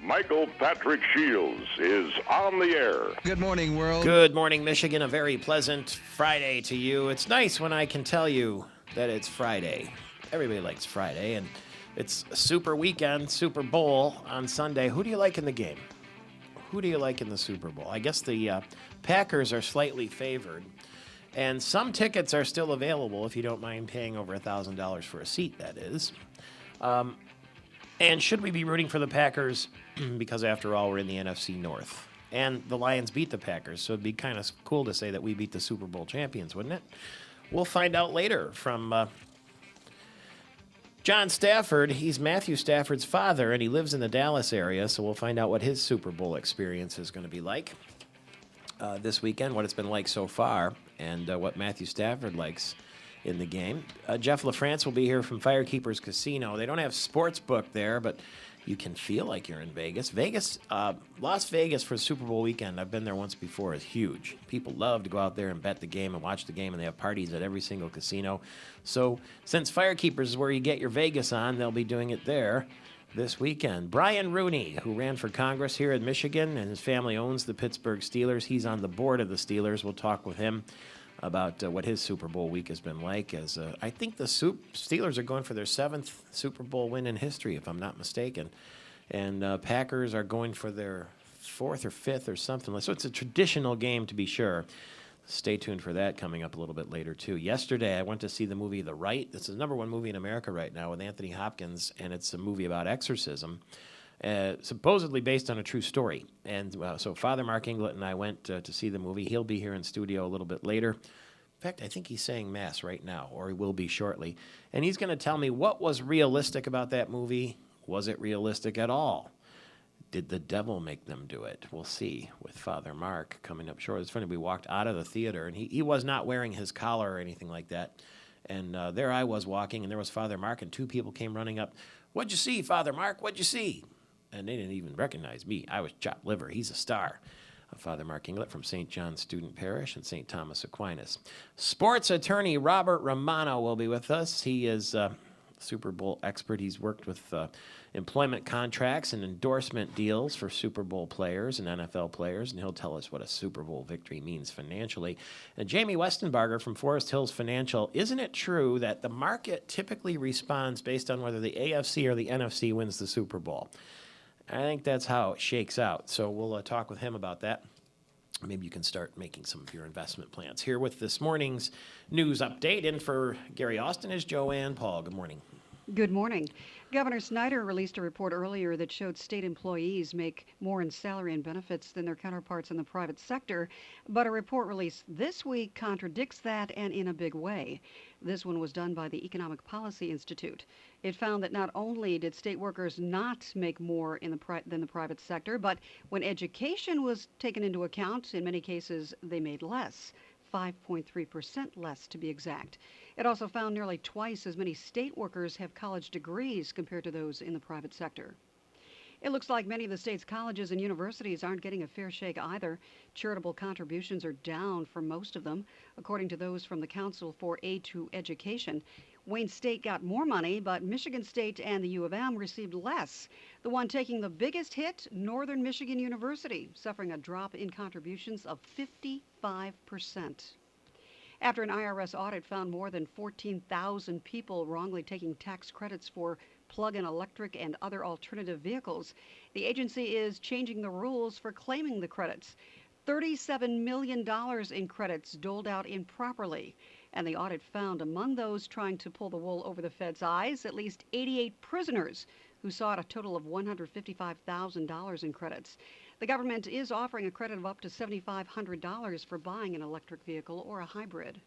Michael Patrick Shields is on the air. Good morning, world. Good morning, Michigan. A very pleasant Friday to you. It's nice when I can tell you that it's Friday. Everybody likes Friday, and it's a super weekend, Super Bowl on Sunday. Who do you like in the game? Who do you like in the Super Bowl? I guess the Packers are slightly favored, and some tickets are still available if you don't mind paying over $1,000 for a seat, that is. And should we be rooting for the Packers? Because after all, we're in the NFC North. And the Lions beat the Packers, so it'd be kind of cool to say that we beat the Super Bowl champions, wouldn't it? We'll find out later from John Stafford. He's Matthew Stafford's father, and he lives in the Dallas area, so we'll find out what his Super Bowl experience is going to be like this weekend, what it's been like so far, and what Matthew Stafford likes in the game. Jeff LaFrance will be here from Firekeepers Casino. They don't have sportsbook there, but you can feel like you're in Vegas. Las Vegas for Super Bowl weekend, I've been there once before, is huge. People love to go out there and bet the game and watch the game, and they have parties at every single casino. So since Firekeepers is where you get your Vegas on, they'll be doing it there this weekend. Brian Rooney, who ran for Congress here in Michigan, and his family owns the Pittsburgh Steelers. He's on the board of the Steelers. We'll talk with him about what his Super Bowl week has been like. As I think the Steelers are going for their 7th Super Bowl win in history, if I'm not mistaken. And Packers are going for their 4th or 5th or something. So it's a traditional game, to be sure. Stay tuned for that coming up a little bit later, too. Yesterday, I went to see the movie The Rite. This is the #1 movie in America right now with Anthony Hopkins, and it's a movie about exorcism. Supposedly based on a true story. And so Father Mark Inglet and I went to see the movie. He'll be here in studio a little bit later. In fact, I think he's saying Mass right now, or he will be shortly. And he's going to tell me what was realistic about that movie. Was it realistic at all? Did the devil make them do it? We'll see with Father Mark coming up short. It's funny, we walked out of the theater, and he was not wearing his collar or anything like that. And there I was walking, and there was Father Mark, and 2 people came running up. "What'd you see, Father Mark? What'd you see?" And they didn't even recognize me. I was chopped liver. He's a star. Father Mark Inglet from St. John's Student Parish and St. Thomas Aquinas. Sports attorney Robert Romano will be with us. He is a Super Bowl expert. He's worked with employment contracts and endorsement deals for Super Bowl players and NFL players, and he'll tell us what a Super Bowl victory means financially. And Jamie Westenbarger from Forest Hills Financial. Isn't it true that the market typically responds based on whether the AFC or the NFC wins the Super Bowl? I think that's how it shakes out. So we'll talk with him about that. Maybe you can start making some of your investment plans. Here with this morning's news update, in for Gary Austin is Joanne Paul. Good morning. Good morning. Governor Snyder released a report earlier that showed state employees make more in salary and benefits than their counterparts in the private sector, but a report released this week contradicts that, and in a big way. This one was done by the Economic Policy Institute. It found that not only did state workers not make more than the private sector, but when education was taken into account, in many cases they made less. 5.3% less to be exact. It also found nearly twice as many state workers have college degrees compared to those in the private sector. It looks like many of the state's colleges and universities aren't getting a fair shake either. Charitable contributions are down for most of them, according to those from the Council for Aid to Education. Wayne State got more money, but Michigan State and the U of M received less. The one taking the biggest hit, Northern Michigan University, suffering a drop in contributions of 55%. After an IRS audit found more than 14,000 people wrongly taking tax credits for plug-in electric and other alternative vehicles, the agency is changing the rules for claiming the credits. $37 million in credits doled out improperly. And the audit found among those trying to pull the wool over the Fed's eyes, at least 88 prisoners who sought a total of $155,000 in credits. The government is offering a credit of up to $7,500 for buying an electric vehicle or a hybrid.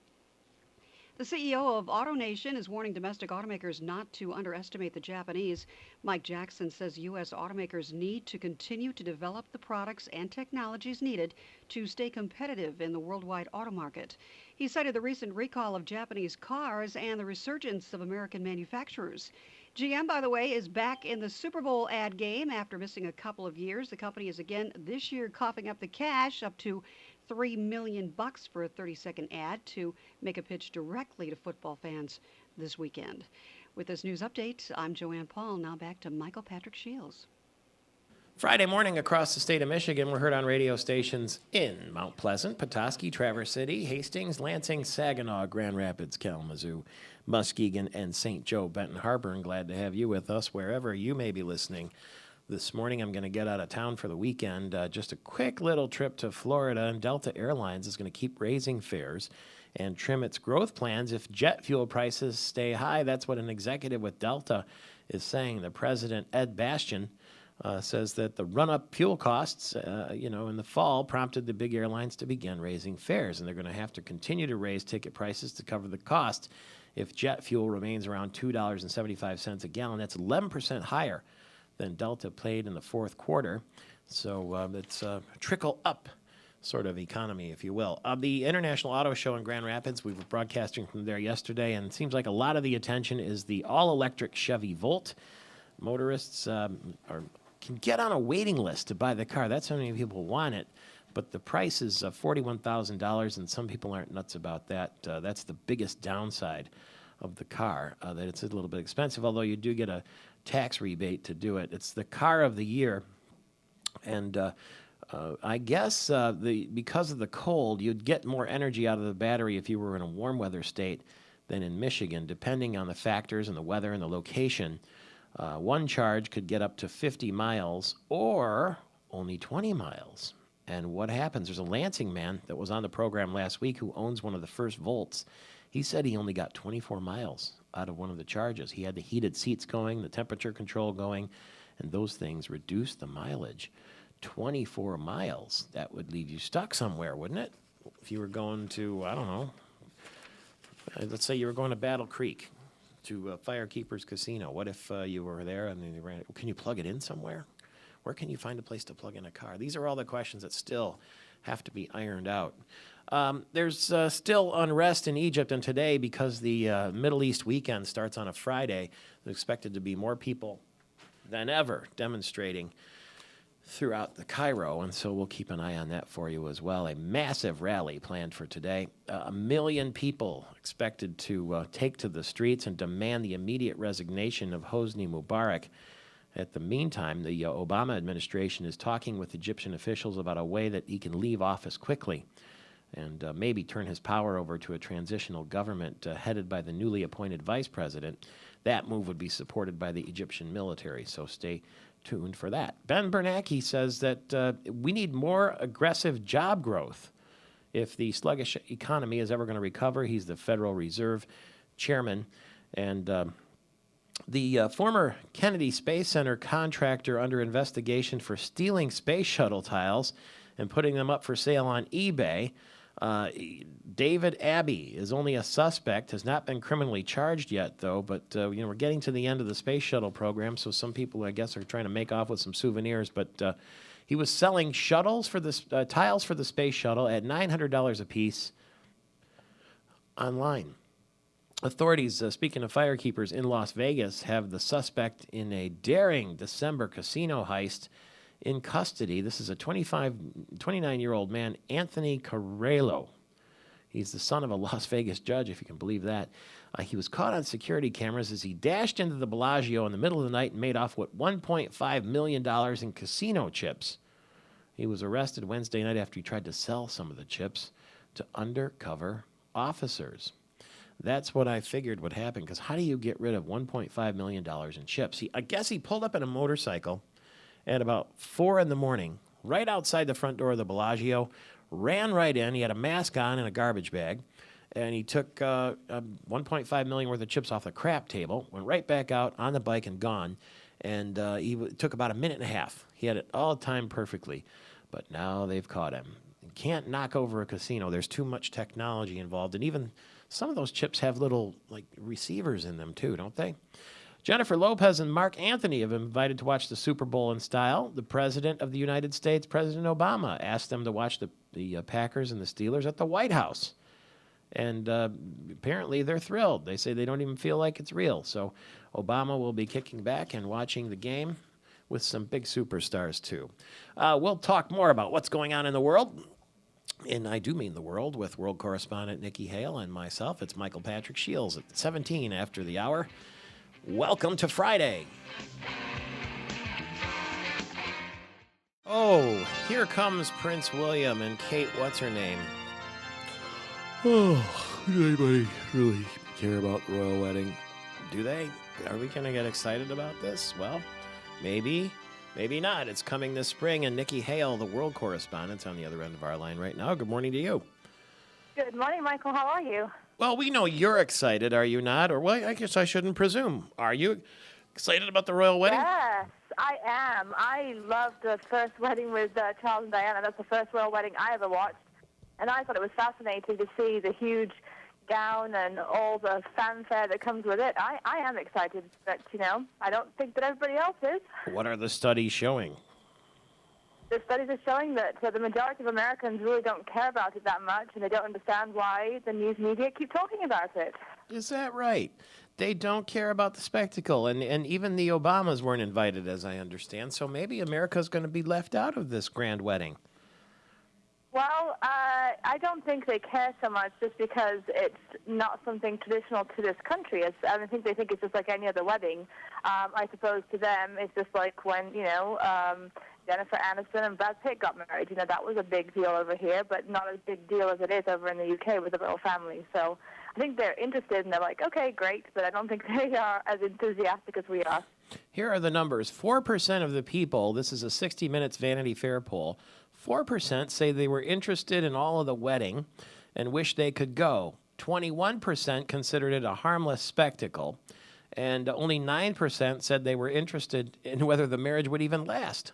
The CEO of AutoNation is warning domestic automakers not to underestimate the Japanese. Mike Jackson says U.S. automakers need to continue to develop the products and technologies needed to stay competitive in the worldwide auto market. He cited the recent recall of Japanese cars and the resurgence of American manufacturers. GM, by the way, is back in the Super Bowl ad game after missing a couple of years. The company is again this year coughing up the cash, up to $3 million for a 30-second ad to make a pitch directly to football fans this weekend. With this news update, I'm Joanne Paul. Now back to Michael Patrick Shields. Friday morning across the state of Michigan, we're heard on radio stations in Mount Pleasant, Petoskey, Traverse City, Hastings, Lansing, Saginaw, Grand Rapids, Kalamazoo, Muskegon, and St. Joe, Benton Harbor. And glad to have you with us wherever you may be listening. This morning, I'm going to get out of town for the weekend. Just a quick little trip to Florida, and Delta Airlines is going to keep raising fares and trim its growth plans if jet fuel prices stay high. That's what an executive with Delta is saying. The president, Ed Bastian, says that the run-up fuel costs, in the fall prompted the big airlines to begin raising fares, and they're going to have to continue to raise ticket prices to cover the cost if jet fuel remains around $2.75 a gallon. That's 11% higher than Delta paid in the fourth quarter. So it's a trickle-up sort of economy, if you will. The International Auto Show in Grand Rapids, we were broadcasting from there yesterday, and it seems like a lot of the attention is the all-electric Chevy Volt. Motorists can get on a waiting list to buy the car. That's how many people want it. But the price is $41,000, and some people aren't nuts about that. That's the biggest downside of the car, that it's a little bit expensive, although you do get a tax rebate to do it. It's the car of the year, and I guess because of the cold, you'd get more energy out of the battery if you were in a warm weather state than in Michigan, depending on the factors and the weather and the location. One charge could get up to 50 miles or only 20 miles. And what happens? There's a Lansing man that was on the program last week who owns one of the first Volts. He said he only got 24 miles out of one of the charges. He had the heated seats going, the temperature control going, and those things reduced the mileage. 24 miles. That would leave you stuck somewhere, wouldn't it? If you were going to, I don't know, let's say you were going to Battle Creek, to Firekeepers Casino. What if you were there and then you ran? Can you plug it in somewhere? Where can you find a place to plug in a car? These are all the questions that still have to be ironed out. There's still unrest in Egypt, and today, because the Middle East weekend starts on a Friday, there's expected to be more people than ever demonstrating throughout the Cairo, and so we'll keep an eye on that for you as well. A massive rally planned for today. 1 million people expected to take to the streets and demand the immediate resignation of Hosni Mubarak. At the meantime, the Obama administration is talking with Egyptian officials about a way that he can leave office quickly and maybe turn his power over to a transitional government headed by the newly appointed vice president. That move would be supported by the Egyptian military, so stay tuned for that. Ben Bernanke says that we need more aggressive job growth if the sluggish economy is ever going to recover. He's the Federal Reserve chairman. And the former Kennedy Space Center contractor under investigation for stealing space shuttle tiles and putting them up for sale on eBay, David Abbey, is only a suspect, has not been criminally charged yet, though. But, we're getting to the end of the space shuttle program, so some people, I guess, are trying to make off with some souvenirs. But he was selling shuttles for the tiles for the space shuttle at $900 a piece online. Authorities, speaking of firekeepers in Las Vegas, have the suspect in a daring December casino heist in custody. This is a 29-year-old man, Anthony Carrello. He's the son of a Las Vegas judge, if you can believe that. He was caught on security cameras as he dashed into the Bellagio in the middle of the night and made off with $1.5 million in casino chips. He was arrested Wednesday night after he tried to sell some of the chips to undercover officers. That's what I figured would happen, because how do you get rid of $1.5 million in chips? I guess he pulled up in a motorcycle at about 4 in the morning, right outside the front door of the Bellagio, ran right in. He had a mask on and a garbage bag, and he took $1.5 million worth of chips off the crap table, went right back out on the bike and gone, and took about a minute and a half. He had it all timed perfectly, but now they've caught him. You can't knock over a casino. There's too much technology involved, and even some of those chips have little receivers in them too, don't they? Jennifer Lopez and Mark Anthony have been invited to watch the Super Bowl in style. The President of the United States, President Obama, asked them to watch the Packers and the Steelers at the White House. And apparently they're thrilled. They say they don't even feel like it's real. So Obama will be kicking back and watching the game with some big superstars, too. We'll talk more about what's going on in the world. And I do mean the world, with world correspondent Nikki Hale and myself. It's Michael Patrick Shields at 17 after the hour. Welcome to Friday. Oh, here comes Prince William and Kate, what's her name? Oh, does anybody really care about the royal wedding? Do they? Are we going to get excited about this? Well, maybe, maybe not. It's coming this spring, and Nikki Hale, the world correspondent, on the other end of our line right now. Good morning to you. Good morning, Michael. How are you? Well, we know you're excited, are you not? Or, well, I guess I shouldn't presume. Are you excited about the royal wedding? Yes, I am. I loved the first wedding with Charles and Diana. That's the first royal wedding I ever watched. And I thought it was fascinating to see the huge gown and all the fanfare that comes with it. I am excited, but, I don't think that everybody else is. What are the studies showing? The studies are showing that the majority of Americans really don't care about it that much, and they don't understand why the news media keep talking about it. Is that right? They don't care about the spectacle, and even the Obamas weren't invited, as I understand, so maybe America's going to be left out of this grand wedding. Well, I don't think they care so much just because it's not something traditional to this country. I think they think it's just like any other wedding. I suppose to them it's just like when, Jennifer Aniston and Brad Pitt got married. That was a big deal over here, but not as big deal as it is over in the UK with the royal family. So I think they're interested, and they're like, okay, great, but I don't think they are as enthusiastic as we are. Here are the numbers. 4% of the people, this is a 60 Minutes Vanity Fair poll, 4% say they were interested in all of the wedding and wish they could go. 21% considered it a harmless spectacle, and only 9% said they were interested in whether the marriage would even last.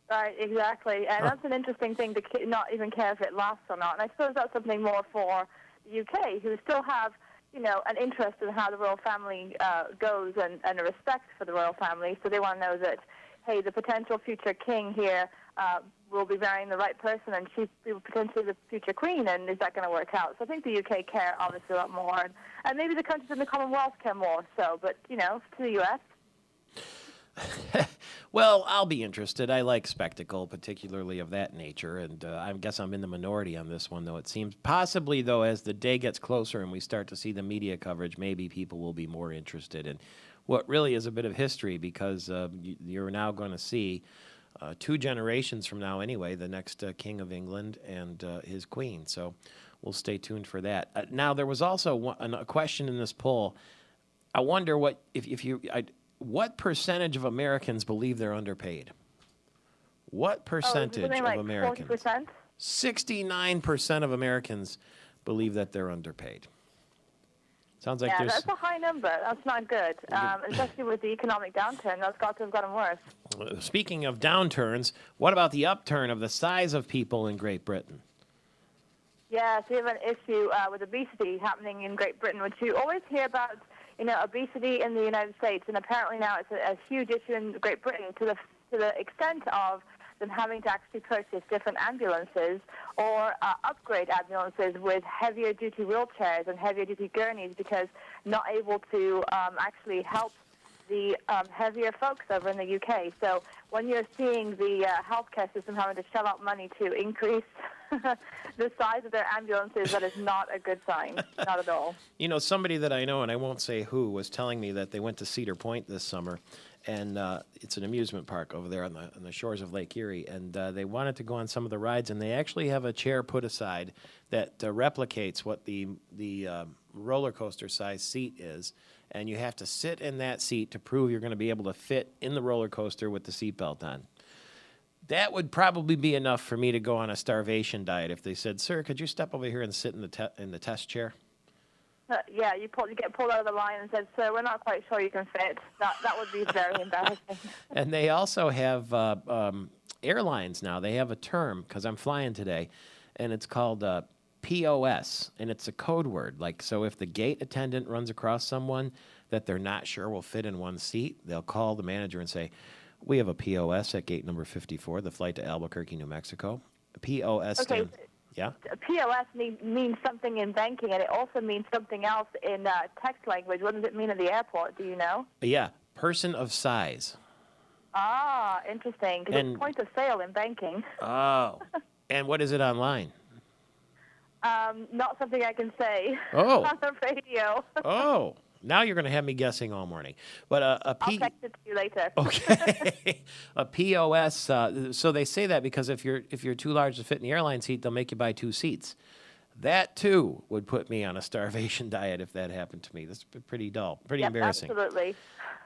Right, exactly. And that's an interesting thing to not even care if it lasts or not. And I suppose that's something more for the UK, who still have, an interest in how the royal family goes and a respect for the royal family. So they want to know that, hey, the potential future king here will be marrying the right person, and she's potentially the future queen, and is that going to work out? So I think the UK care obviously a lot more, and maybe the countries in the Commonwealth care more so, but, to the US. Well, I'll be interested. I like spectacle, particularly of that nature, and I guess I'm in the minority on this one, though it seems. Possibly, though, as the day gets closer and we start to see the media coverage, maybe people will be more interested in what really is a bit of history, because you're now going to see 2 generations from now anyway, the next King of England and his queen. So we'll stay tuned for that. Now, there was also a question in this poll. I wonder what percentage of Americans believe they're underpaid? What percentage of Americans? 40%? 69% of Americans believe that they're underpaid. Sounds like there's... that's a high number. That's not good, especially with the economic downturn. That's got to have gotten worse. Speaking of downturns, what about the upturn of the size of people in Great Britain? Yes, we have an issue with obesity happening in Great Britain, which you always hear about, obesity in the United States, and apparently now it's a huge issue in Great Britain to the extent of them having to actually purchase different ambulances or upgrade ambulances with heavier duty wheelchairs and heavier duty gurneys, because not able to actually help the heavier folks over in the UK. So when you're seeing the healthcare system having to shell out money to increase the size of their ambulances, that is not a good sign. Not at all. Somebody that I know, and I won't say who, was telling me that they went to Cedar Point this summer, and it's an amusement park over there on the shores of Lake Erie, and they wanted to go on some of the rides, and they actually have a chair put aside that replicates what the roller coaster size seat is, and you have to sit in that seat to prove you're going to be able to fit in the roller coaster with the seatbelt on. That would probably be enough for me to go on a starvation diet if they said, "Sir, could you step over here and sit in the test chair?" Yeah, you get pulled out of the line and said, "Sir, we're not quite sure you can fit." That would be very embarrassing. And they also have airlines now. They have a term, because I'm flying today, and it's called POS, and it's a code word. Like, so if the gate attendant runs across someone that they're not sure will fit in one seat, they'll call the manager and say, "We have a POS at gate number 54, the flight to Albuquerque, New Mexico." POS Okay. Yeah? POS means something in banking, and it also means something else in text language. What does it mean at the airport? Do you know? Yeah, person of size. Ah, interesting, because it's point of sale in banking. Oh. And what is it online? Not something I can say Oh. on the radio. Oh. Now you're going to have me guessing all morning. But I'll text it to you later. Okay. A POS. So they say that because if you're too large to fit in the airline seat, they'll make you buy 2 seats. That too would put me on a starvation diet if that happened to me. That's pretty dull, pretty Yep, embarrassing. Absolutely.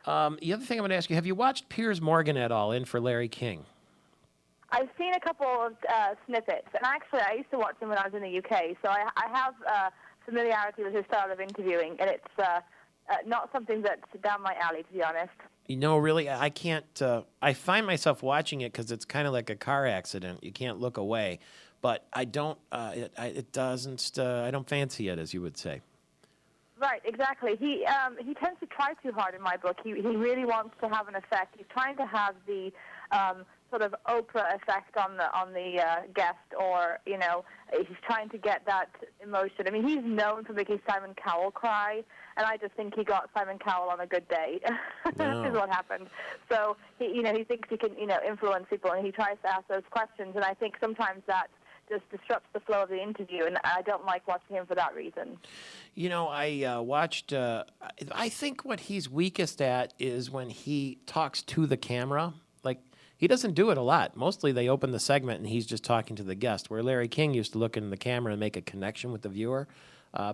The other thing I'm going to ask you: have you watched Piers Morgan at all in for Larry King? I've seen a couple of snippets, and actually I used to watch him when I was in the UK, so I have familiarity with his style of interviewing, and it's not something that's down my alley, to be honest. You know, really, I can't. I find myself watching it because it's kind of like a car accident. You can't look away, but I don't. It doesn't. I don't fancy it, as you would say. Right, exactly. He tends to try too hard in my book. He really wants to have an effect. He's trying to have the sort of Oprah effect on the guest, or he's trying to get that emotion. I mean, he's known for making Simon Cowell cry, and I just think he got Simon Cowell on a good day. Wow. Is what happened. So he thinks he can influence people, and he tries to ask those questions, and I think sometimes that just disrupts the flow of the interview, and I don't like watching him for that reason. I watched. I think what he's weakest at is when he talks to the camera. Like, he doesn't do it a lot. Mostly they open the segment and he's just talking to the guest, where Larry King used to look in the camera and make a connection with the viewer.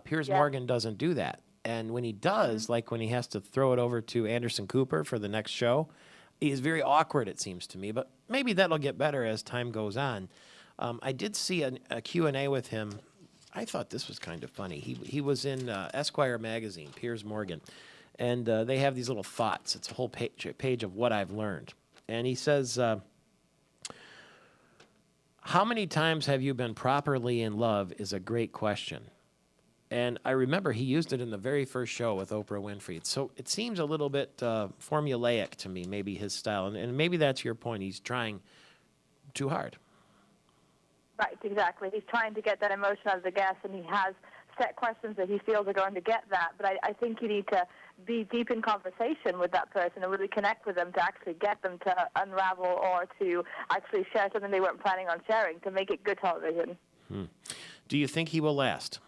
Piers Morgan doesn't do that. And when he does, like when he has to throw it over to Anderson Cooper for the next show, he is very awkward, it seems to me. But maybe that'll get better as time goes on. I did see a Q&A with him. I thought this was kind of funny. He was in Esquire magazine, Piers Morgan, and they have these little thoughts. It's a whole page of what I've learned. And he says, how many times have you been properly in love is a great question. And I remember he used it in the very first show with Oprah Winfrey. So it seems a little bit formulaic to me, maybe his style. And maybe that's your point. He's trying too hard. Right, exactly. He's trying to get that emotion out of the guest, and he has set questions that he feels are going to get that. But I think you need to be deep in conversation with that person and really connect with them to actually get them to unravel or to actually share something they weren't planning on sharing to make it good television. Do you think he will last?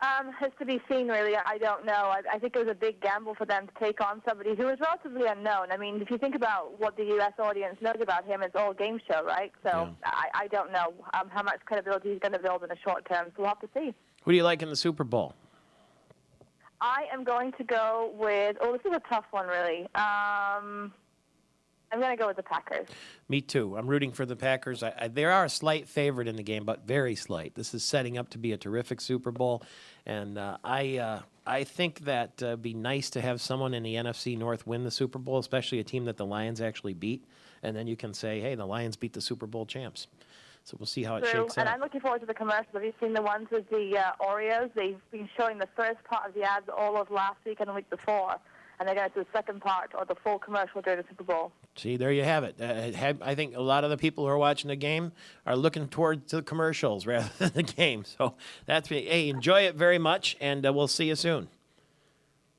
Has to be seen, really. I don't know. I think it was a big gamble for them to take on somebody who was relatively unknown. I mean, if you think about what the U.S. audience knows about him, it's all game show, right? So I don't know how much credibility he's going to build in the short term. So we'll have to see. Who do you like in the Super Bowl? I am going to go with, this is a tough one, really. I'm going to go with the Packers. Me too. I'm rooting for the Packers. They are a slight favorite in the game, but very slight. This is setting up to be a terrific Super Bowl, and I think that it'd be nice to have someone in the NFC North win the Super Bowl, especially a team that the Lions actually beat, and then you can say, hey, the Lions beat the Super Bowl champs. So we'll see how it shakes out. And I'm looking forward to the commercials. Have you seen the ones with the Oreos? They've been showing the first part of the ads all of last week and the week before, and they're going to do the second part or the full commercial during the Super Bowl. See, there you have it. I think a lot of the people who are watching the game are looking towards the commercials rather than the game. So that's me. Hey, enjoy it very much, and we'll see you soon.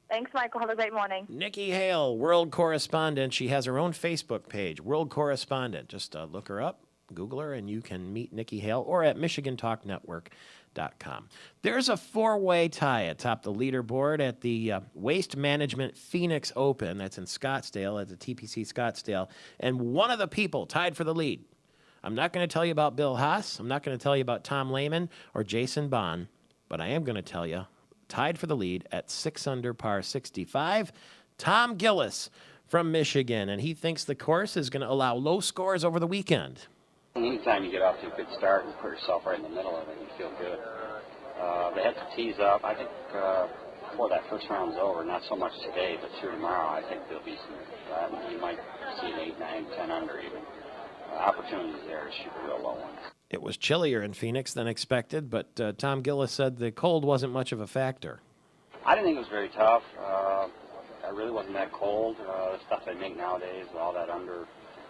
Thanks, Michael. Have a great morning. Nikki Hale, world correspondent. She has her own Facebook page, World Correspondent. Just look her up, Google her, and you can meet Nikki Hale, or at MichiganTalkNetwork.com. There's a 4-way tie atop the leaderboard at the Waste Management Phoenix Open. That's in Scottsdale, at the TPC Scottsdale. And one of the people tied for the lead. I'm not going to tell you about Bill Haas. I'm not going to tell you about Tom Lehman or Jason Bond. But I am going to tell you, tied for the lead at 6 under par 65, Tom Gillis from Michigan. And he thinks the course is going to allow low scores over the weekend. Anytime you get off to a good start and put yourself right in the middle of it, you feel good. They have to tease up. I think before that first round's over, not so much today, but through tomorrow, I think there'll be some, you might see an 8, 9, 10 under even. Opportunities there to shoot the real low ones. It was chillier in Phoenix than expected, but Tom Gillis said the cold wasn't much of a factor. I didn't think it was very tough. It really wasn't that cold. The stuff they make nowadays, all that Under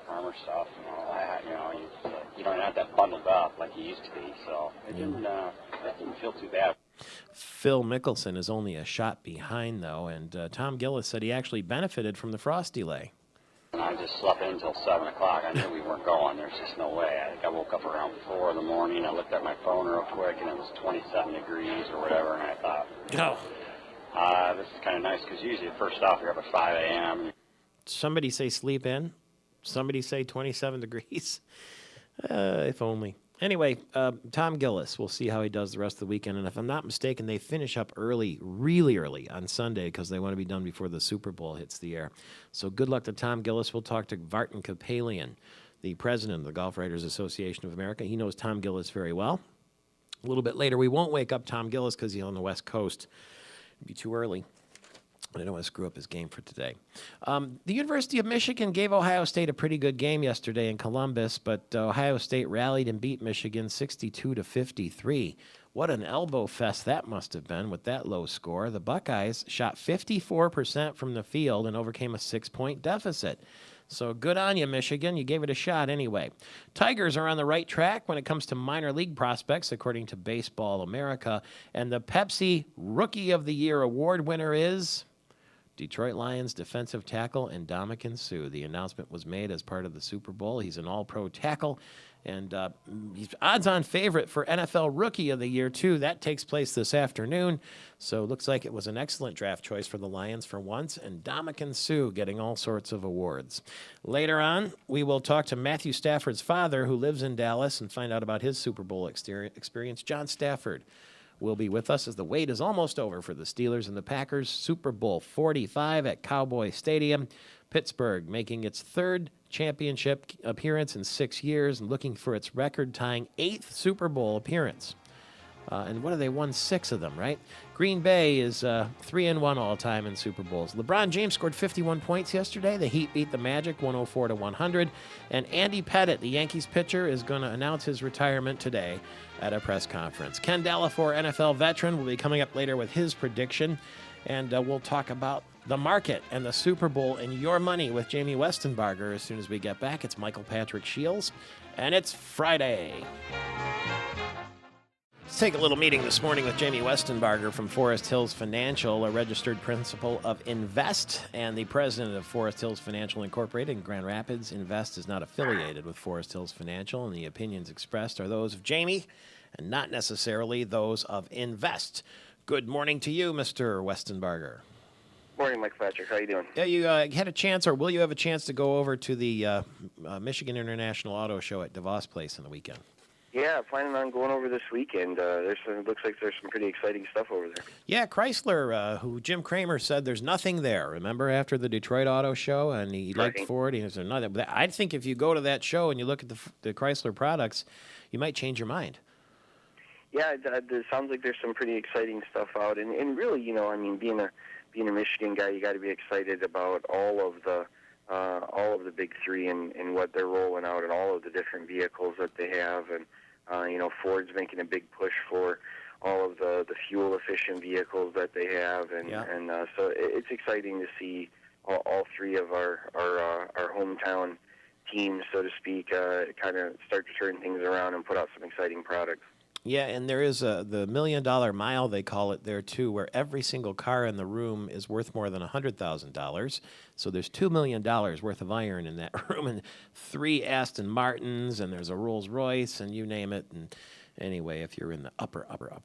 Armour stuff, you don't have that bundled up like you used to be, so it didn't feel too bad. Phil Mickelson is only a shot behind, though, and Tom Gillis said he actually benefited from the frost delay. I just slept in until 7 o'clock. I knew we weren't going. There's just no way. I think I woke up around 4 in the morning. I looked at my phone real quick, and it was 27 degrees or whatever, and I thought, This is kind of nice because usually the first off you're up at 5 a.m. Somebody say sleep in. Somebody say 27 degrees. If only. Anyway, Tom Gillis, we'll see how he does the rest of the weekend. And if I'm not mistaken, they finish up early, really early on Sunday because they want to be done before the Super Bowl hits the air. So good luck to Tom Gillis. We'll talk to Vartan Kapalian, the president of the Golf Writers Association of America. He knows Tom Gillis very well. A little bit later, we won't wake up Tom Gillis because he's on the West Coast. It'd be too early. I don't want to screw up his game for today. The University of Michigan gave Ohio State a pretty good game yesterday in Columbus, but Ohio State rallied and beat Michigan 62-53. What an elbow fest that must have been with that low score. The Buckeyes shot 54% from the field and overcame a 6-point deficit. So good on you, Michigan. You gave it a shot anyway. Tigers are on the right track when it comes to minor league prospects, according to Baseball America. And the Pepsi Rookie of the Year award winner is Detroit Lions defensive tackle Ndamukong Suh. The announcement was made as part of the Super Bowl. He's an all-pro tackle, and he's odds-on favorite for NFL Rookie of the Year, too. That takes place this afternoon, so it looks like it was an excellent draft choice for the Lions for once, and Ndamukong Suh getting all sorts of awards. Later on, we will talk to Matthew Stafford's father, who lives in Dallas, and find out about his Super Bowl experience. John Stafford will be with us as the wait is almost over for the Steelers and the Packers. Super Bowl 45 at Cowboy Stadium. Pittsburgh making its third championship appearance in 6 years and looking for its record-tying 8th Super Bowl appearance. And what have they won? 6 of them, right? Green Bay is 3-1 all-time in Super Bowls. LeBron James scored 51 points yesterday. The Heat beat the Magic 104-100. And Andy Pettitte, the Yankees pitcher, is going to announce his retirement today at a press conference. Ken Delafour, NFL veteran, will be coming up later with his prediction. And we'll talk about the market and the Super Bowl and your money with Jamie Westenbarger as soon as we get back. It's Michael Patrick Shields, and it's Friday. Let's take a little meeting this morning with Jamie Westenbarger from Forest Hills Financial, a registered principal of Invest and the president of Forest Hills Financial Incorporated in Grand Rapids. Invest is not affiliated with Forest Hills Financial, and the opinions expressed are those of Jamie and not necessarily those of Invest. Good morning to you, Mr. Westenbarger. Morning, Mike Patrick. How you doing? Yeah, you had a chance, or will you have a chance to go over to the Michigan International Auto Show at DeVos Place on the weekend? Yeah, planning on going over this weekend. It looks like there's some pretty exciting stuff over there. Yeah, Chrysler, who Jim Cramer said there's nothing there. Remember after the Detroit Auto Show, and he liked Ford. He said nothing. But I think if you go to that show and you look at the Chrysler products, you might change your mind. Yeah, it sounds like there's some pretty exciting stuff out, and really, you know, I mean, being a Michigan guy, you got to be excited about all of the big three and what they're rolling out and all of the different vehicles that they have, and you know, Ford's making a big push for all of the fuel efficient vehicles that they have, and so it's exciting to see all three of our hometown teams, so to speak, kind of start to turn things around and put out some exciting products. Yeah, and there is the $1 million mile, they call it there, too, where every single car in the room is worth more than $100,000. So there's $2 million worth of iron in that room, and 3 Aston Martins, and there's a Rolls-Royce, and you name it. And anyway, if you're in the upper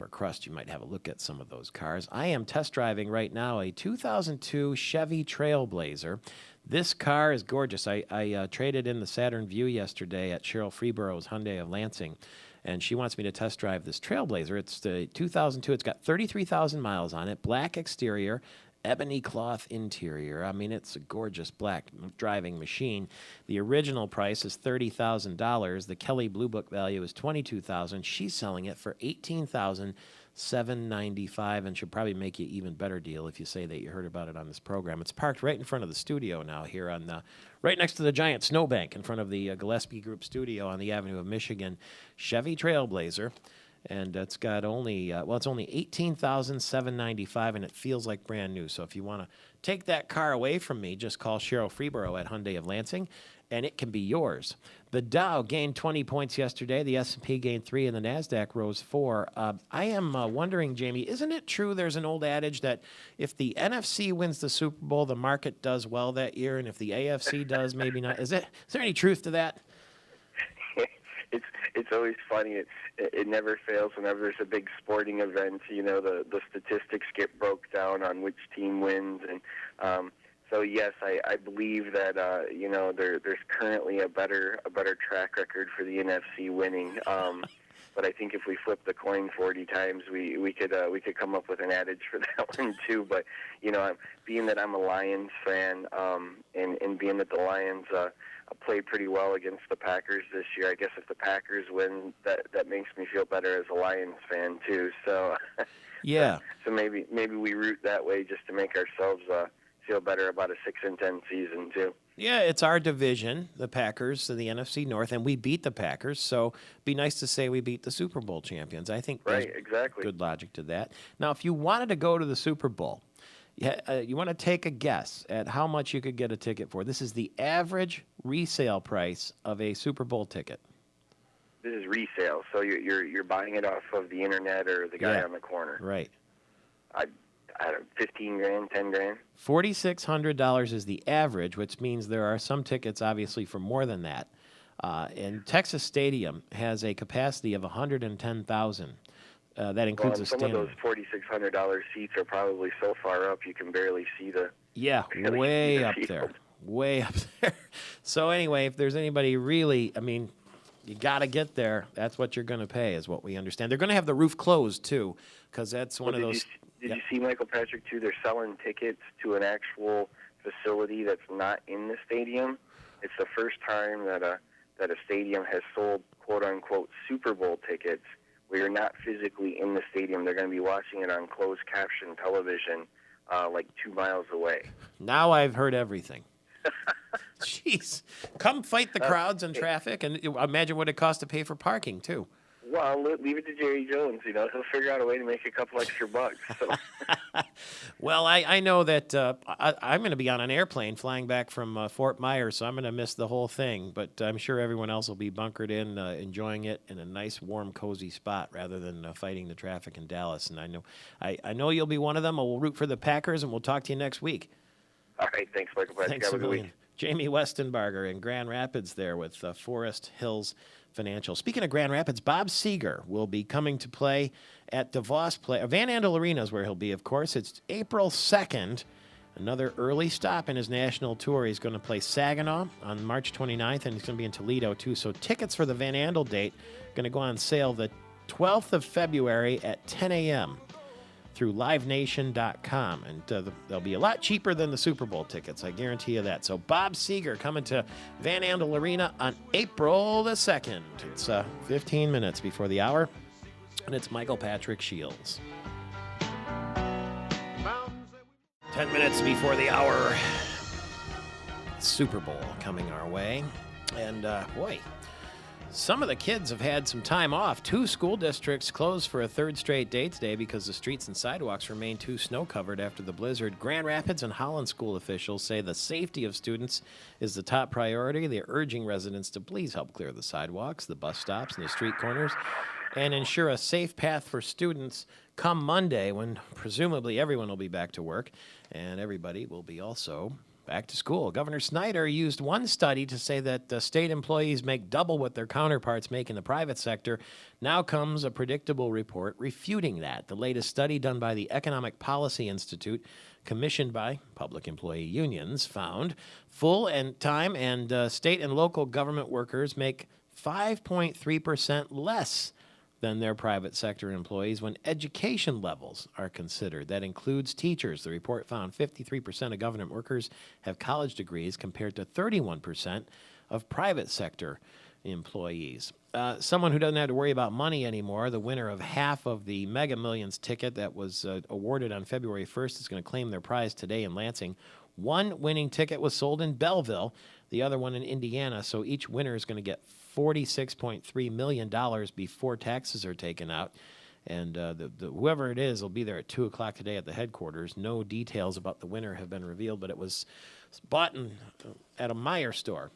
crust, you might have a look at some of those cars. I am test driving right now a 2002 Chevy Trailblazer. This car is gorgeous. I traded in the Saturn Vue yesterday at Cheryl Freeborough's Hyundai of Lansing, and she wants me to test drive this Trailblazer. It's the 2002. It's got 33,000 miles on it, black exterior, ebony cloth interior. I mean, it's a gorgeous black driving machine. The original price is $30,000. The Kelley Blue Book value is $22,000. She's selling it for $18,795, and she'll probably make you an even better deal if you say that you heard about it on this program. It's parked right in front of the studio now here on right next to the giant snowbank in front of the Gillespie Group studio on the Avenue of Michigan. Chevy Trailblazer. And it's got only, it's only $18,795, and it feels like brand new. So if you want to take that car away from me, just call Cheryl Freeborough at Hyundai of Lansing, and it can be yours. The Dow gained 20 points yesterday. The S&P gained 3, and the NASDAQ rose 4. I am wondering, Jamie, isn't it true there's an old adage that if the NFC wins the Super Bowl, the market does well that year, and if the AFC does, maybe not? Is there any truth to that? it's always funny. It never fails whenever there's a big sporting event. You know, the statistics get broke down on which team wins, and so yes, I believe that you know there's currently a better track record for the NFC winning. But I think if we flip the coin 40 times, we could come up with an adage for that one too. But you know, being that I'm a Lions fan, and being that the Lions played pretty well against the Packers this year, I guess if the Packers win, that makes me feel better as a Lions fan too. So yeah. So maybe we root that way just to make ourselves feel better about a 6-10 season too. Yeah, it's our division, the Packers, the NFC North, and we beat the Packers. So it'd be nice to say we beat the Super Bowl champions. I think right, there's exactly. good logic to that. Now, if you wanted to go to the Super Bowl, you want to take a guess at how much you could get a ticket for. This is the average resale price of a Super Bowl ticket. This is resale, so you're buying it off of the internet or the guy on the corner. Right. I don't know, $15,000, $10,000. $4,600 is the average, which means there are some tickets, obviously, for more than that. And Texas Stadium has a capacity of 110,000. That includes a some standing. of those $4,600 seats are probably so far up you can barely see the. Yeah, way up there. Way up there. So anyway, if there's anybody really, I mean, you got to get there. That's what you're going to pay, is what we understand. They're going to have the roof closed, too, because that's one of those. Did you see, Michael Patrick, too? They're selling tickets to an actual facility that's not in the stadium. It's the first time that a stadium has sold, quote-unquote, Super Bowl tickets where you're not physically in the stadium. They're going to be watching it on closed caption television like 2 miles away. Now I've heard everything. Jeez. Come fight the crowds and traffic, and imagine what it costs to pay for parking, too. Well, leave it to Jerry Jones. You know, he'll figure out a way to make a couple extra bucks. So. Well, I know that I'm going to be on an airplane flying back from Fort Myers, so I'm going to miss the whole thing. But I'm sure everyone else will be bunkered in, enjoying it in a nice, warm, cozy spot rather than fighting the traffic in Dallas. And I know you'll be one of them. We'll root for the Packers, and we'll talk to you next week. All right, thanks, Michael Patrick. Thanks Have a a good million. week. Jamie Westenbarger in Grand Rapids there with Forest Hills Financial. Speaking of Grand Rapids, Bob Seger will be coming to play at DeVos Van Andel Arena is where he'll be, of course. It's April 2nd. Another early stop in his national tour. He's going to play Saginaw on March 29th, and he's going to be in Toledo, too. So tickets for the Van Andel date are going to go on sale the 12th of February at 10 a.m. through livenation.com. And they'll be a lot cheaper than the Super Bowl tickets, I guarantee you that. So Bob Seger coming to Van Andel Arena on April the 2nd. It's 15 minutes before the hour, and it's Michael Patrick Shields. 10 minutes before the hour. Super Bowl coming our way. And boy, some of the kids have had some time off. 2 school districts closed for a third straight day today because the streets and sidewalks remain too snow-covered after the blizzard. Grand Rapids and Holland school officials say the safety of students is the top priority. They're urging residents to please help clear the sidewalks, the bus stops, and the street corners, and ensure a safe path for students come Monday when presumably everyone will be back to work and everybody will be also back to school. Governor Snyder used one study to say that state employees make double what their counterparts make in the private sector. Now comes a predictable report refuting that. The latest study done by the Economic Policy Institute, commissioned by public employee unions, found full and time and state and local government workers make 5.3% less than their private sector employees when education levels are considered. That includes teachers. The report found 53% of government workers have college degrees compared to 31% of private sector employees. Someone who doesn't have to worry about money anymore, the winner of half of the Mega Millions ticket that was awarded on February 1st is going to claim their prize today in Lansing. One winning ticket was sold in Belleville, the other one in Indiana, so each winner is going to get $46.3 million before taxes are taken out. And whoever it is will be there at 2 o'clock today at the headquarters. No details about the winner have been revealed, but it was bought at a Meijer store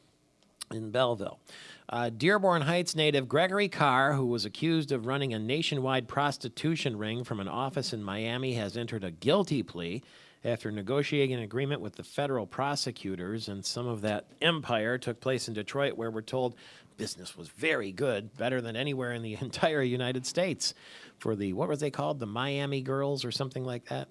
in Belleville. Dearborn Heights native Gregory Carr, who was accused of running a nationwide prostitution ring from an office in Miami, has entered a guilty plea after negotiating an agreement with the federal prosecutors, and some of that empire took place in Detroit, where we're told business was very good, better than anywhere in the entire United States for the, what was they called, the Miami Girls or something like that.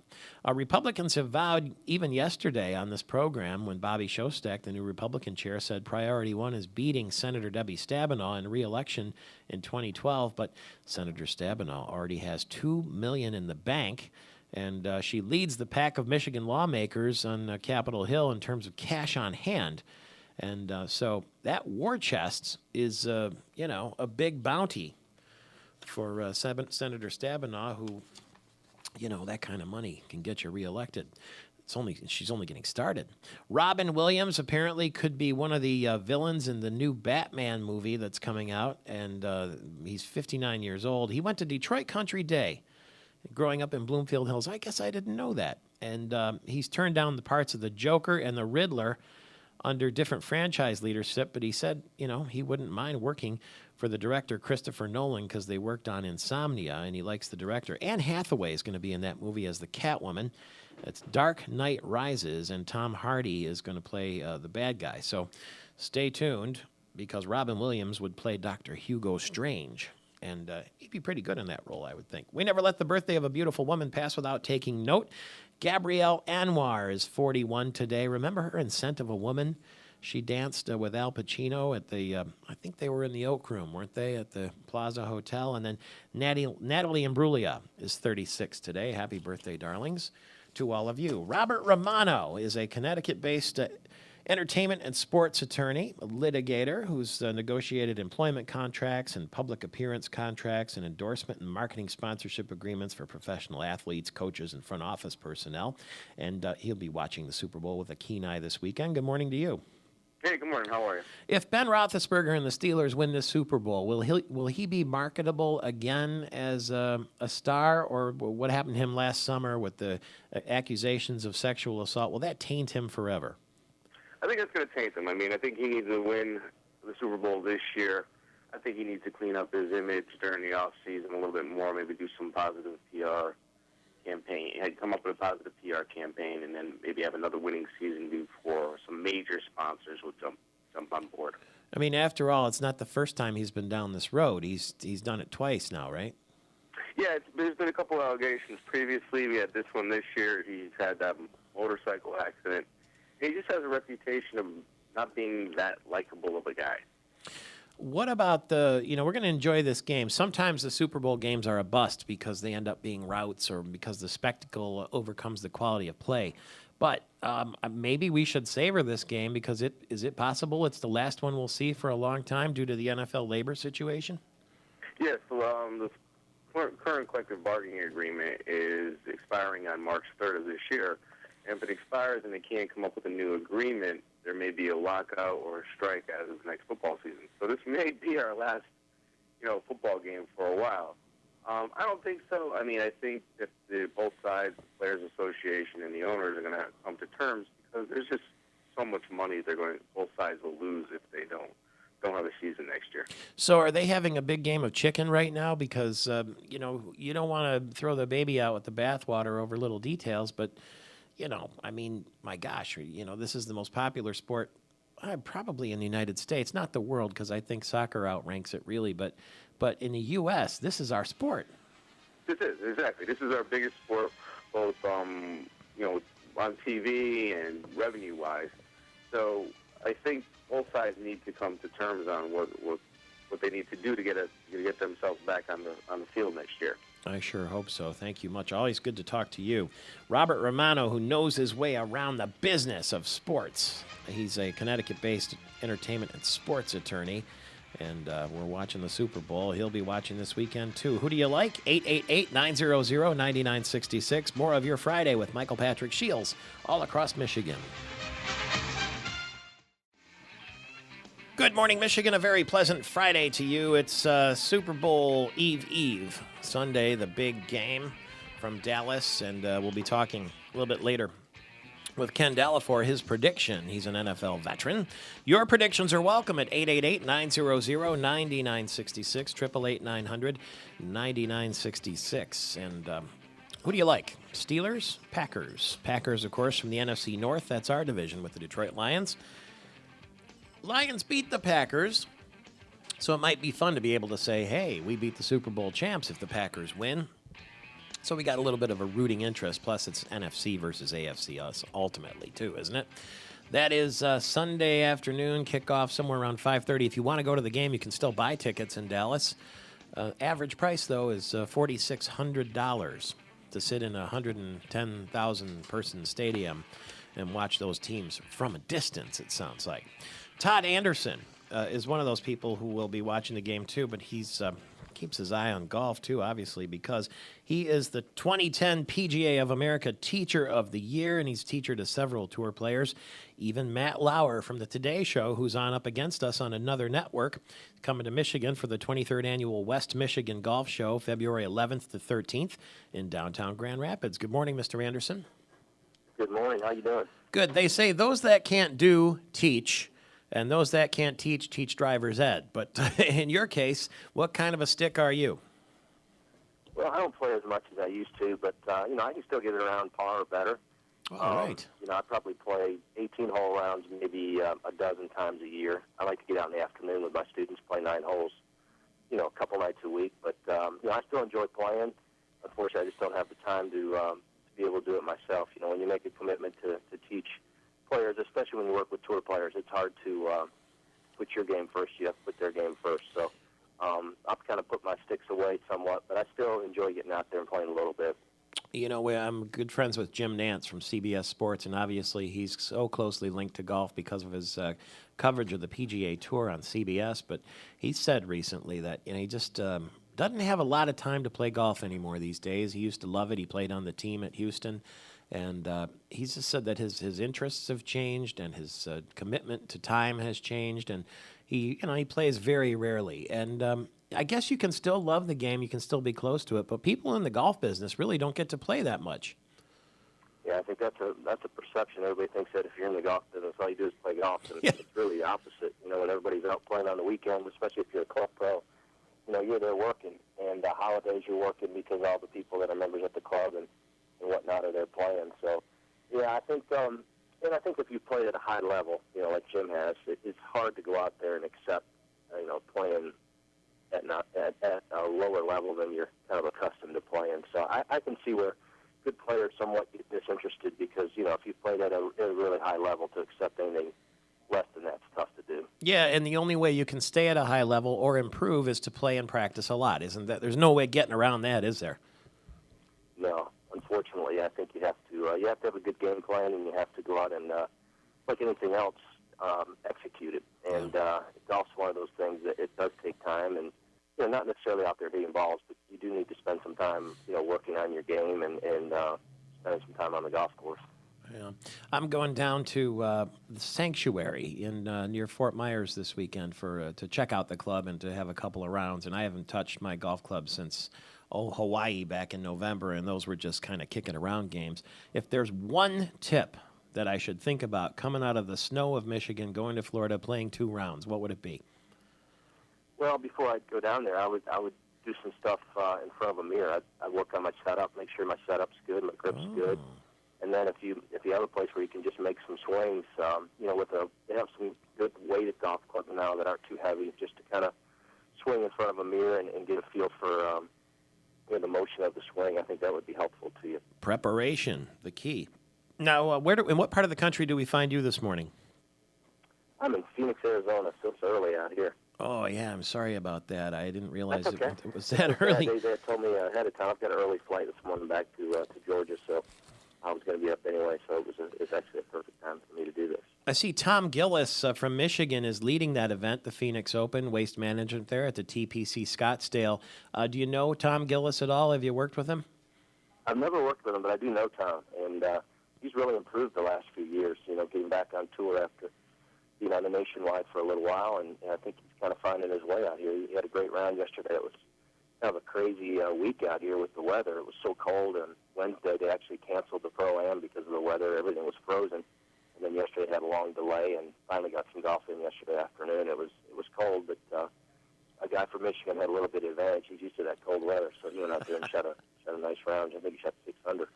Republicans have vowed, even yesterday on this program, when Bobby Shostak, the new Republican chair, said priority one is beating Senator Debbie Stabenow in re-election in 2012, but Senator Stabenow already has $2 million in the bank, and she leads the pack of Michigan lawmakers on Capitol Hill in terms of cash on hand. And so that war chest is, a big bounty for Senator Stabenow, who, that kind of money can get you reelected. She's only getting started. Robin Williams apparently could be one of the villains in the new Batman movie that's coming out, and he's 59 years old. He went to Detroit Country Day, growing up in Bloomfield Hills. I guess I didn't know that. And he's turned down the parts of the Joker and the Riddler under different franchise leadership, but he said, he wouldn't mind working for the director Christopher Nolan because they worked on Insomnia, and he likes the director. Anne Hathaway is going to be in that movie as the Catwoman. It's Dark Knight Rises, and Tom Hardy is going to play the bad guy. So stay tuned, because Robin Williams would play Dr. Hugo Strange, and he'd be pretty good in that role, I would think. We never let the birthday of a beautiful woman pass without taking note. Gabrielle Anwar is 41 today. Remember her in Scent of a Woman? She danced with Al Pacino at the, I think they were in the Oak Room, weren't they, at the Plaza Hotel? And then Natalie Imbruglia is 36 today. Happy birthday, darlings, to all of you. Robert Romano is a Connecticut-based entertainment and sports attorney, a litigator who's negotiated employment contracts and public appearance contracts and endorsement and marketing sponsorship agreements for professional athletes, coaches, and front office personnel. And he'll be watching the Super Bowl with a keen eye this weekend. Good morning to you. Hey, good morning. How are you? If Ben Roethlisberger and the Steelers win this Super Bowl, will he be marketable again as a star, or what happened to him last summer with the accusations of sexual assault? Will that taint him forever? I think it's going to taint him. I mean, I think he needs to win the Super Bowl this year. I think he needs to clean up his image during the off season a little bit more, maybe do some positive PR campaign, come up with a positive PR campaign, and then maybe have another winning season before some major sponsors will jump on board. I mean, after all, it's not the first time he's been down this road. He's done it twice now, right? Yeah, there's been a couple of allegations previously. We had this one this year. He's had that motorcycle accident. He just has a reputation of not being that likable of a guy. What about we're going to enjoy this game. Sometimes the Super Bowl games are a bust because they end up being routes or because the spectacle overcomes the quality of play. But maybe we should savor this game because is it possible it's the last one we'll see for a long time due to the NFL labor situation? Yes, the current collective bargaining agreement is expiring on March 3rd of this year. And if it expires and they can't come up with a new agreement, there may be a lockout or a strike as of the next football season. So this may be our last, football game for a while. I don't think so. I mean, I think that both sides, the Players Association and the owners, are going to come to terms because there's just so much money both sides will lose if they don't have a season next year. So are they having a big game of chicken right now? Because, you don't want to throw the baby out with the bathwater over little details, but my gosh, this is the most popular sport probably in the United States, not the world, because I think soccer outranks it really, but in the U.S., this is our sport. This is our biggest sport, both on TV and revenue-wise. So I think both sides need to come to terms on what they need to do to get themselves back on the field next year. I sure hope so. Thank you much. Always good to talk to you. Robert Romano, who knows his way around the business of sports. He's a Connecticut-based entertainment and sports attorney, and we're watching the Super Bowl. He'll be watching this weekend, too. Who do you like? 888-900-9966. More of your Friday with Michael Patrick Shields all across Michigan. Good morning, Michigan. A very pleasant Friday to you. It's Super Bowl Eve, Sunday, the big game from Dallas, and we'll be talking a little bit later with Ken Dallafor, his prediction. He's an NFL veteran. Your predictions are welcome at 888-900-9966, 888-900-9966. And Who do you like? Steelers, Packers. Packers, of course, from the NFC North. That's our division with the Detroit Lions. Lions beat the Packers, so it might be fun to be able to say, hey, we beat the Super Bowl champs if the Packers win. So we got a little bit of a rooting interest, plus it's NFC versus AFC us ultimately, too, isn't it? That is Sunday afternoon, kickoff somewhere around 5:30. If you want to go to the game, you can still buy tickets in Dallas. Average price, though, is $4,600 to sit in a 110,000-person stadium and watch those teams from a distance, it sounds like. Todd Anderson is one of those people who will be watching the game, too, but he's keeps his eye on golf, too, obviously, because he is the 2010 PGA of America Teacher of the Year, and he's teacher to several tour players. Even Matt Lauer from the Today Show, who's on up against us on another network, coming to Michigan for the 23rd Annual West Michigan Golf Show, February 11th to 13th in downtown Grand Rapids. Good morning, Mr. Anderson. Good morning. How you doing? Good. They say those that can't do, teach. And those that can't teach, teach driver's ed. But in your case, what kind of a stick are you? Well, I don't play as much as I used to, but, I can still get it around par or better. All right. I probably play 18-hole rounds maybe a dozen times a year. I like to get out in the afternoon with my students, play 9 holes, a couple nights a week. But, I still enjoy playing. Unfortunately, I just don't have the time to be able to do it myself. When you make a commitment to teach players, especially when you work with tour players, it's hard to put your game first. You have to put their game first. So I've kind of put my sticks away somewhat, but I still enjoy getting out there and playing a little bit. I'm good friends with Jim Nance from CBS Sports, and obviously he's so closely linked to golf because of his coverage of the PGA Tour on CBS. But he said recently that he just doesn't have a lot of time to play golf anymore these days. He used to love it. He played on the team at Houston. And he's just said that his interests have changed and his commitment to time has changed, and he plays very rarely. And I guess you can still love the game, you can still be close to it, but people in the golf business really don't get to play that much. Yeah, I think that's a perception. Everybody thinks that if you're in the golf business, all you do is play golf, and it's really the opposite. When everybody's out playing on the weekend, especially if you're a club pro, you're there working, and the holidays you're working because all the people that are members at the club and whatnot are there playing. So, yeah, I think, and I think if you played at a high level, like Jim has, it's hard to go out there and accept, playing at a lower level than you're kind of accustomed to playing. So I can see where good players somewhat get disinterested because, if you played at a really high level, to accept anything less than that's tough to do. Yeah, and the only way you can stay at a high level or improve is to play and practice a lot, isn't that? There's no way getting around that, is there? No. Unfortunately, I think you have to have a good game plan, and you have to go out and, like anything else, execute it. And golf's one of those things that it does take time, and not necessarily out there hitting balls, but you do need to spend some time, working on your game and spending some time on the golf course. Yeah, I'm going down to the Sanctuary in near Fort Myers this weekend to check out the club and to have a couple of rounds. And I haven't touched my golf club since Hawaii back in November, and those were just kind of kicking around games. If there's one tip that I should think about coming out of the snow of Michigan, going to Florida, playing 2 rounds, what would it be? Well, before I go down there, I would do some stuff in front of a mirror. I'd work on my setup, make sure my setup's good, my grip's good. And then if you have a place where you can just make some swings, they have some good weighted golf clubs now that aren't too heavy, just to kind of swing in front of a mirror and get a feel for the motion of the swing. I think that would be helpful to you. Preparation, the key. Now, in what part of the country do we find you this morning? I'm in Phoenix, Arizona, so it's early out here. Oh, yeah, I'm sorry about that. I didn't realize That's okay. it was that early. They told me ahead of time. I've got an early flight this morning back to Georgia, so I was going to be up anyway, so it's actually a perfect time for me to do this. I see Tom Gillis from Michigan is leading that event, the Phoenix Open, Waste Management there at the TPC Scottsdale. Do you know Tom Gillis at all? Have you worked with him? I've never worked with him, but I do know Tom, and he's really improved the last few years, getting back on tour after being on the Nationwide for a little while, and I think he's kind of finding his way out here. He had a great round yesterday. It was kind of a crazy week out here with the weather. It was so cold, and Wednesday they actually canceled the Pro-Am because of the weather. Everything was frozen. And then yesterday they had a long delay, and finally got some golf in yesterday afternoon. It was cold, but a guy from Michigan had a little bit of advantage. He's used to that cold weather, so he went out there and shot had a nice round. I think he shot 6 under.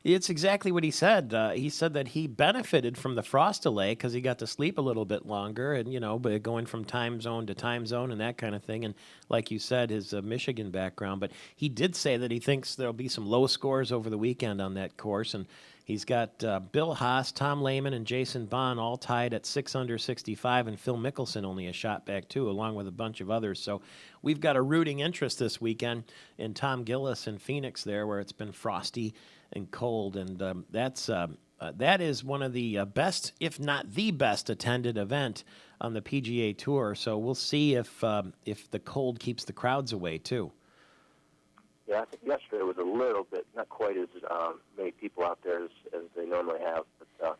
It's exactly what he said. He said that he benefited from the frost delay because he got to sleep a little bit longer, and but going from time zone to time zone and that kind of thing. And like you said, his Michigan background. But he did say that he thinks there'll be some low scores over the weekend on that course, and he's got Bill Haas, Tom Lehman, and Jason Bond all tied at 6 under 65, and Phil Mickelson only a shot back too, along with a bunch of others. So we've got a rooting interest this weekend in Tom Gillis in Phoenix there, where it's been frosty and cold, and that is one of the best, if not the best, attended event on the PGA Tour. So we'll see if the cold keeps the crowds away too. Yeah, I think yesterday was a little bit, not quite as many people out there as they normally have, but it's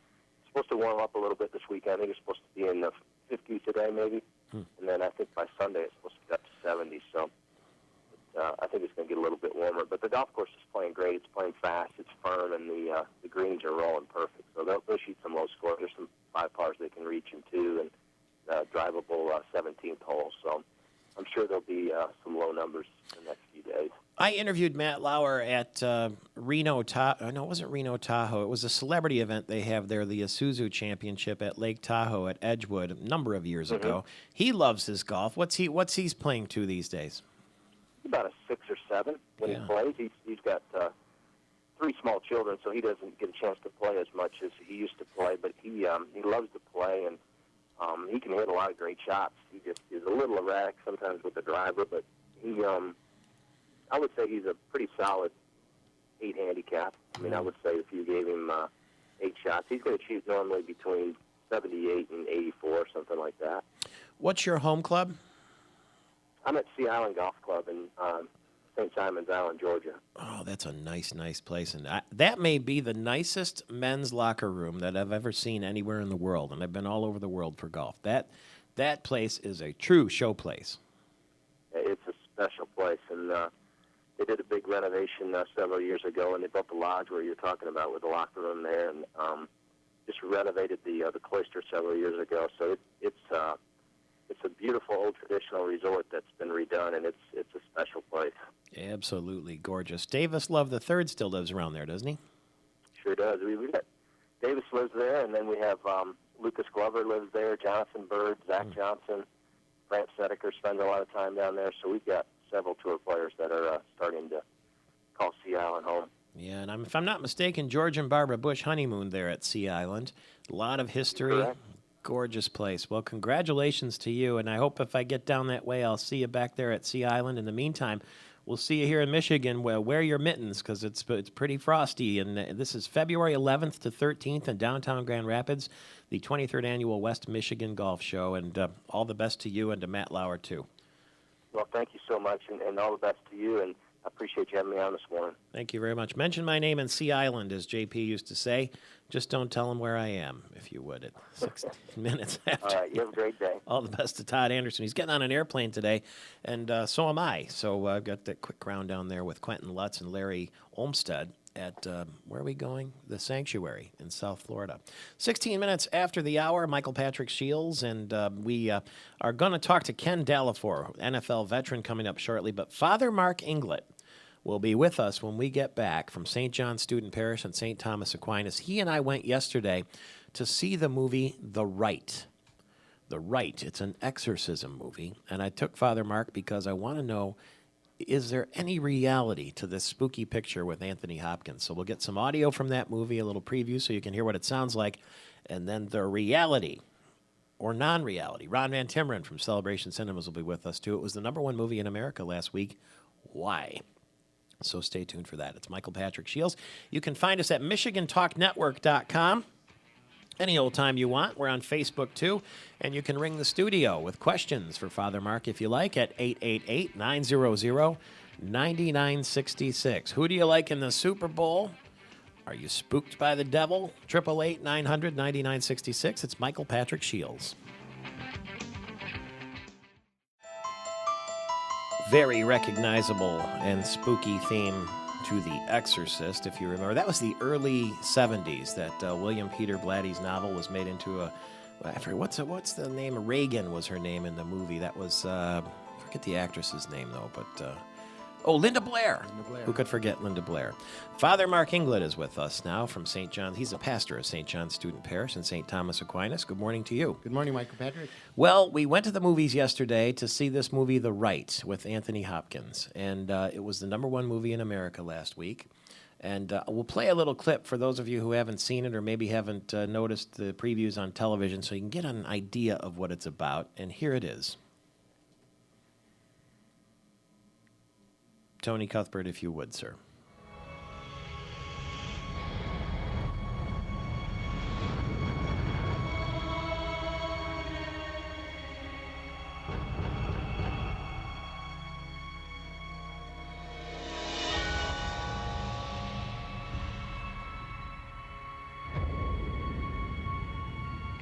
supposed to warm up a little bit this weekend. I think it's supposed to be in the 50s today, maybe, and then I think by Sunday it's supposed to get up to 70. So I think it's going to get a little bit warmer. But the golf course is playing great. It's playing fast. It's firm, and the greens are rolling perfect. So they'll shoot some low score. There's some 5 pars they can reach in 2, and drivable 17th hole. So I'm sure there'll be some low numbers in the next few days. I interviewed Matt Lauer at Reno Tahoe. No, it wasn't Reno Tahoe. It was a celebrity event they have there, the Isuzu Championship at Lake Tahoe at Edgewood, a number of years ago. He loves his golf. What's he playing to these days? About a 6 or 7 when he plays. He's got 3 small children, so he doesn't get a chance to play as much as he used to play. But he loves to play, and he can hit a lot of great shots. He just is a little erratic sometimes with the driver, but he I would say he's a pretty solid 8 handicap. I mean, I would say if you gave him 8 shots, he's going to shoot normally between 78 and 84, something like that. What's your home club? I'm at Sea Island Golf Club in St. Simons Island, Georgia. Oh, that's a nice place. And that may be the nicest men's locker room that I've ever seen anywhere in the world. And I've been all over the world for golf. That place is a true show place. It's a special place. And they did a big renovation several years ago, and they built the lodge where you're talking about with the locker room there, and just renovated the cloister several years ago. So it's a beautiful old traditional resort that's been redone, and it's a special place. Absolutely gorgeous. Davis Love III still lives around there, doesn't he? Sure does. We've got Davis lives there, and then we have Lucas Glover lives there, Jonathan Bird, Zach Johnson, Brant Snedeker spends a lot of time down there. So we've got several tour players that are starting to call Sea Island home. Yeah, and if I'm not mistaken, George and Barbara Bush honeymooned there at Sea Island. A lot of history. Correct. Gorgeous place. Well, congratulations to you, and I hope if I get down that way, I'll see you back there at Sea Island. In the meantime, we'll see you here in Michigan. Well, wear your mittens because it's pretty frosty, and this is February 11th to 13th in downtown Grand Rapids, the 23rd Annual West Michigan Golf Show, and all the best to you and to Matt Lauer, too. Well, thank you so much, and all the best to you, and I appreciate you having me on this morning. Thank you very much. Mention my name in Sea Island, as JP used to say. Just don't tell him where I am, if you would, at 16 minutes after. All right, you have a great day. All the best to Todd Anderson. He's getting on an airplane today, and so am I. So I've got that quick round down there with Quentin Lutz and Larry Olmsted at, where are we going? The Sanctuary in South Florida. 16 minutes after the hour, Michael Patrick Shields, and we are going to talk to Ken Dallafor, NFL veteran, coming up shortly. But Father Mark Inglet will be with us when we get back from St. John's Student Parish and St. Thomas Aquinas. He and I went yesterday to see the movie The Rite. The Rite. It's an exorcism movie, and I took Father Mark because I want to know, is there any reality to this spooky picture with Anthony Hopkins? So we'll get some audio from that movie, a little preview so you can hear what it sounds like, and then the reality or non-reality. Ron Van Timmeren from Celebration Cinemas will be with us, too. It was the #1 movie in America last week. Why? So stay tuned for that. It's Michael Patrick Shields. You can find us at MichiganTalkNetwork.com any old time you want. We're on Facebook, too. And you can ring the studio with questions for Father Mark, if you like, at 888-900-9966. Who do you like in the Super Bowl? Are you spooked by the devil? 888-900-9966. It's Michael Patrick Shields. Very recognizable and spooky theme to The Exorcist, if you remember. That was the early 70s that William Peter Blatty's novel was made into a... I forget, what's the name? Reagan was her name in the movie. That was... I forget the actress's name, though, but Oh, Linda Blair. Linda Blair. Who could forget Linda Blair? Father Mark Inglet is with us now from St. John. He's a pastor of St. John's Student Parish in St. Thomas Aquinas. Good morning to you. Good morning, Michael Patrick. Well, we went to the movies yesterday to see this movie, The Right, with Anthony Hopkins. And it was the #1 movie in America last week. And we'll play a little clip for those of you who haven't seen it or maybe haven't noticed the previews on television so you can get an idea of what it's about. And here it is. Tony Cuthbert, if you would, sir.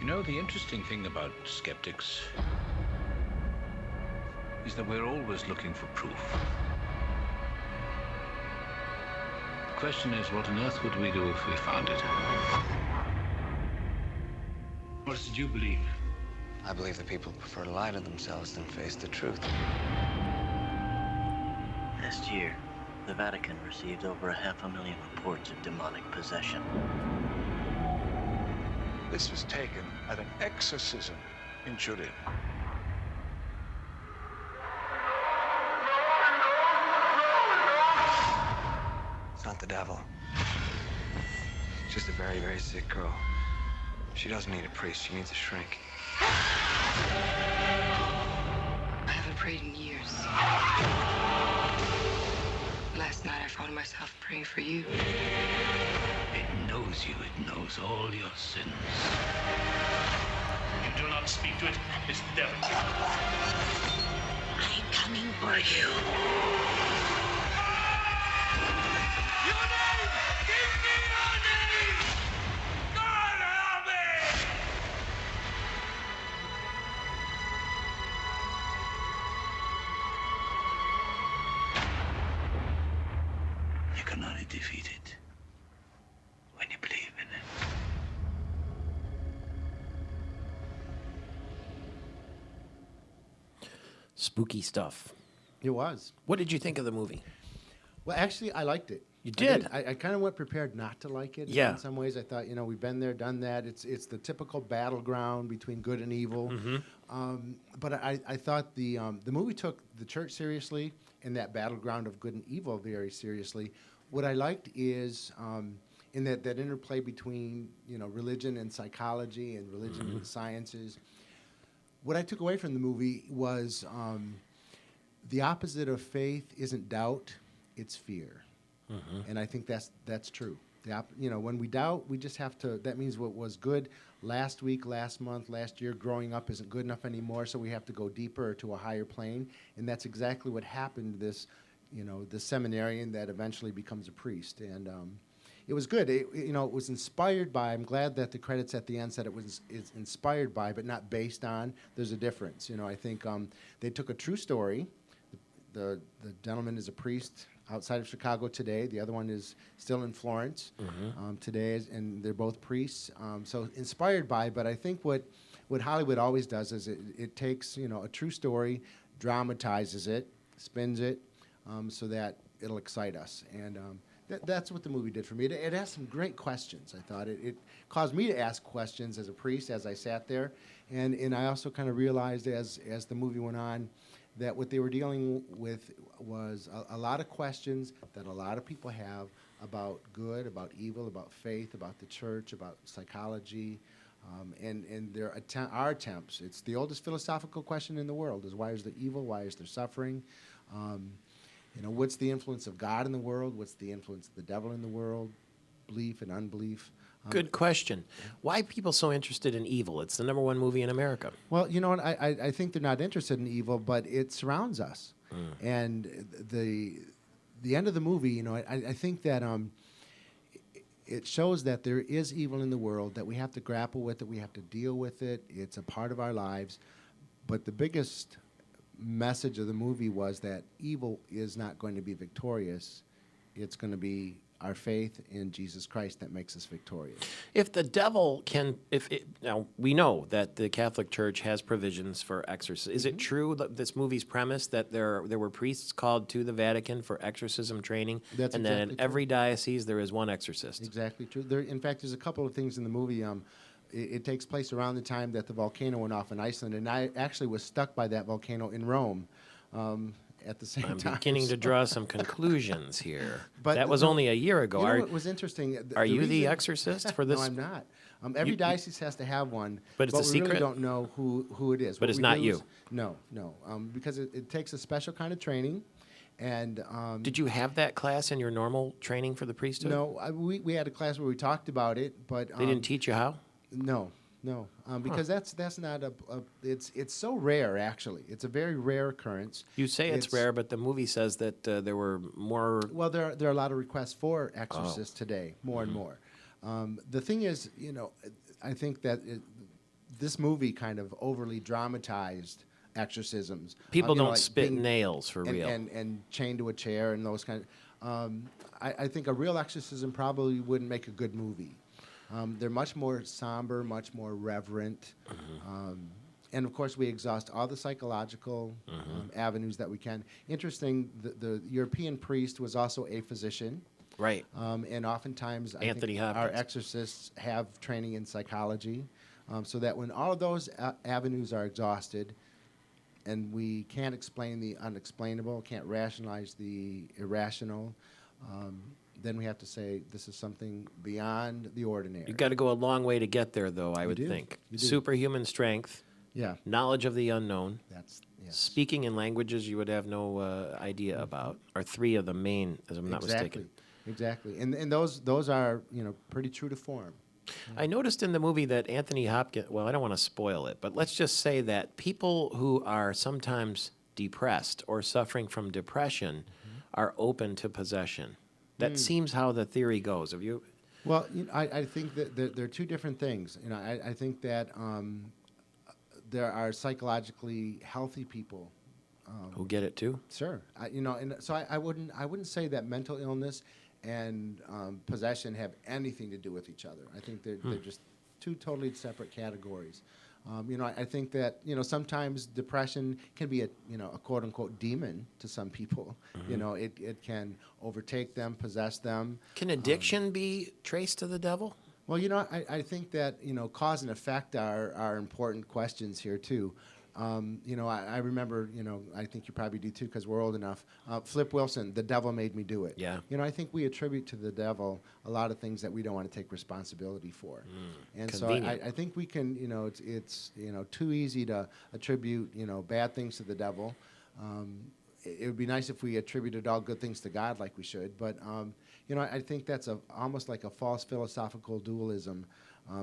You know, the interesting thing about skeptics is that we're always looking for proof. The question is, what on earth would we do if we found it? What did you believe? I believe that people prefer to lie to themselves than face the truth. Last year, the Vatican received over 500,000 reports of demonic possession. This was taken at an exorcism in Turin. It's not the devil. It's just a very, very sick girl. She doesn't need a priest. She needs a shrink. I haven't prayed in years. Last night I found myself praying for you. It knows you. It knows all your sins. You do not speak to it, it's the devil. I'm coming for you. Your name! Give me your name! God help me! You can only defeat it when you believe in it. Spooky stuff. It was. What did you think of the movie? Well, actually, I liked it. You did? I kind of went prepared not to like it. Yeah. In some ways, I thought, we've been there, done that. It's the typical battleground between good and evil. But I thought the movie took the church seriously and that battleground of good and evil very seriously. What I liked is in that interplay between religion and psychology and religion and sciences. What I took away from the movie was the opposite of faith isn't doubt, it's fear. And I think that's true. When we doubt, we just have to. That means what was good last week, last month, last year, growing up isn't good enough anymore. So we have to go deeper to a higher plane. And that's exactly what happened to this, the seminarian that eventually becomes a priest. And it was good. It was inspired by. I'm glad that the credits at the end said it's inspired by, but not based on. There's a difference. I think they took a true story. The gentleman is a priest outside of Chicago today. The other one is still in Florence today, and they're both priests. So inspired by, but I think what Hollywood always does is it takes a true story, dramatizes it, spins it, so that it'll excite us. And that's what the movie did for me. It asked some great questions. I thought it caused me to ask questions as a priest as I sat there, and I also kind of realized as the movie went on that what they were dealing with was a lot of questions that a lot of people have about good, about evil, about faith, about the church, about psychology, and our attempts. It's the oldest philosophical question in the world: is why is there evil? Why is there suffering? What's the influence of God in the world? What's the influence of the devil in the world? Belief and unbelief. Good question. Why are people so interested in evil? It's the #1 movie in America. Well, you know what? I think they're not interested in evil, but it surrounds us. And the end of the movie, I think that it shows that there is evil in the world, that we have to grapple with it, we have to deal with it. It's a part of our lives. But the biggest message of the movie was that evil is not going to be victorious. It's going to be our faith in Jesus Christ that makes us victorious. If the devil can, now we know that the Catholic Church has provisions for exorcism. Is it true that this movie's premise that there were priests called to the Vatican for exorcism training, That's and that exactly in true. every diocese there is one exorcist? Exactly true. In fact, there's a couple of things in the movie. It takes place around the time that the volcano went off in Iceland, and I actually was stuck by that volcano in Rome. At the same I'm time. beginning to draw some conclusions here. But that was only a year ago. You know what was interesting? Are you the reason- exorcist for this? No, I'm not. Every diocese has to have one, But it's a we secret? really don't know who it is. But What it's we not do you. is- No. Because it takes a special kind of training, and Did you have that class in your normal training for the priesthood? no, we had a class where we talked about it, but They didn't teach you how? No, because that's not it's so rare actually. It's a very rare occurrence. You say it's rare, but the movie says that there were more. Well, there are a lot of requests for exorcists today, more and more. The thing is, I think that this movie kind of overly dramatized exorcisms. People don't like spit being- nails for real. and chained to a chair and those kind of. I think a real exorcism probably wouldn't make a good movie. They're much more somber, much more reverent. And of course, we exhaust all the psychological avenues that we can. Interesting, the European priest was also a physician. Right. And oftentimes, Anthony I think our Hopkins. exorcists have training in psychology, so that when all of those avenues are exhausted, and we can't explain the unexplainable, can't rationalize the irrational, then we have to say this is something beyond the ordinary. You've got to go a long way to get there, though, I would do. think. You do. Superhuman strength. Yeah. Knowledge of the unknown. That's yes. Speaking in languages you would have no idea about are three of the main, as I'm not mistaken. Exactly. And those are, pretty true to form. I noticed in the movie that Anthony Hopkins, well, I don't want to spoil it, but let's just say that people who are sometimes depressed or suffering from depression are open to possession. That seems how the theory goes. Have you? Well, I think that there are two different things. I think that there are psychologically healthy people Who get it too? Sure. And so I wouldn't say that mental illness and possession have anything to do with each other. I think they're just two totally separate categories. I think that sometimes depression can be a quote unquote demon to some people. It can overtake them, possess them. Can addiction be traced to the devil? Well, I think that cause and effect are important questions here too. I remember, I think you probably do too because we're old enough. Flip Wilson, The Devil Made Me Do It. Yeah. I think we attribute to the devil a lot of things that we don't want to take responsibility for. And Convenient. so I think we can, it's too easy to attribute, bad things to the devil. It would be nice if we attributed all good things to God like we should, but I think that's almost like a false philosophical dualism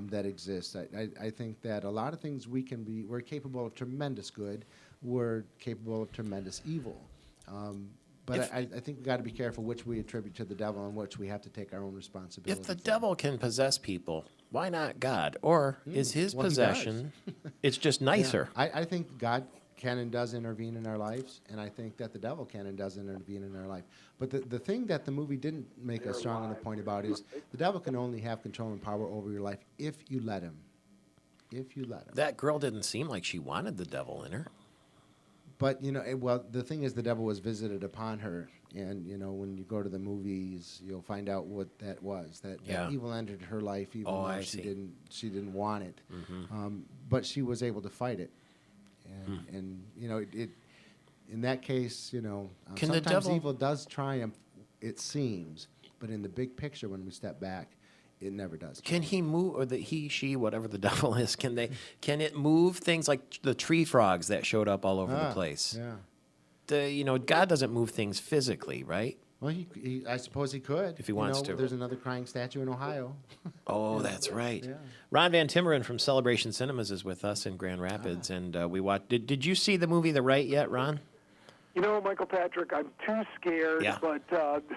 that exists. I think that a lot of things we're capable of tremendous good, we're capable of tremendous evil. But I think we've got to be careful which we attribute to the devil and which we have to take our own responsibility. If the devil can possess people, why not God? Or is his well, he possession, it's just nicer? Yeah. I think God can and does intervene in our lives, and I think that the devil can and does intervene in our life. But the thing that the movie didn't make a strong enough point about is the devil can only have control and power over your life if you let him. If you let him. That girl didn't seem like she wanted the devil in her. But, the thing is the devil was visited upon her. And, when you go to the movies, you'll find out what that was. That evil entered her life even though she didn't want it. But she was able to fight it. And it in that case, Can the sometimes devil- evil does triumph, it seems. But in the big picture, when we step back, it never does. Can he move, or she, whatever the devil is, can it move things like the tree frogs that showed up all over the place? Yeah. God doesn't move things physically, right? Well, I suppose he could. If he wants to. There's another crying statue in Ohio. Oh, that's right. Yeah. Ron Van Timmeren from Celebration Cinemas is with us in Grand Rapids, and we watched. Did you see the movie The Right yet, Ron? Michael Patrick, I'm too scared, Yeah. but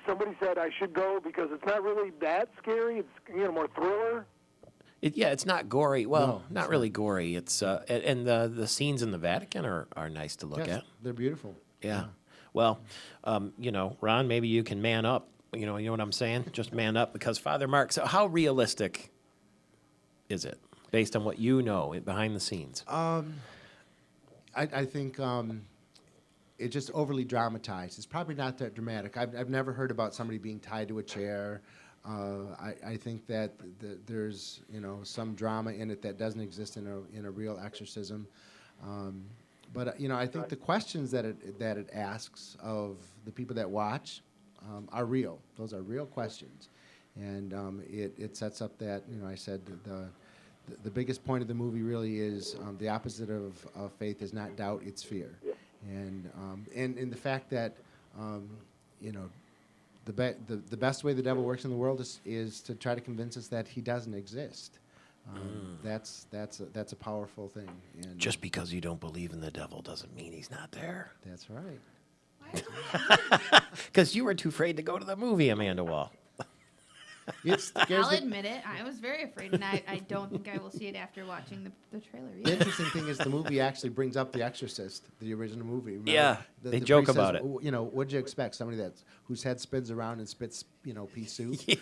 somebody said I should go because it's not really that scary. It's more thriller. It's not gory. Well, No, not really gory. It's and the scenes in the Vatican are nice to look Yes, at. they're beautiful. Yeah. Well, Ron, maybe you can man up You know what I'm saying? Just man up, because Father Mark. So how realistic is it, based on what you know behind the scenes? I think it's just overly dramatized. It's probably not that dramatic. I've never heard about somebody being tied to a chair. I think that there's some drama in it that doesn't exist in a real exorcism. But I think the questions that it asks of the people that watch are real. Those are real questions, and it sets up that I said the biggest point of the movie really is the opposite of faith is not doubt, it's fear, and the fact that the best way the devil works in the world is to try to convince us that he doesn't exist. That's a powerful thing. And just because you don't believe in the devil doesn't mean he's not there. That's right. Because you were too afraid to go to the movie, Amanda Wall. I'll admit it. I was very afraid, and I don't think I will see it after watching the trailer either. The interesting thing is the movie actually brings up The Exorcist, the original movie. Remember? Yeah, they joke priest about says, it. What'd you expect? Somebody whose head spins around and spits, pea soup. Yeah.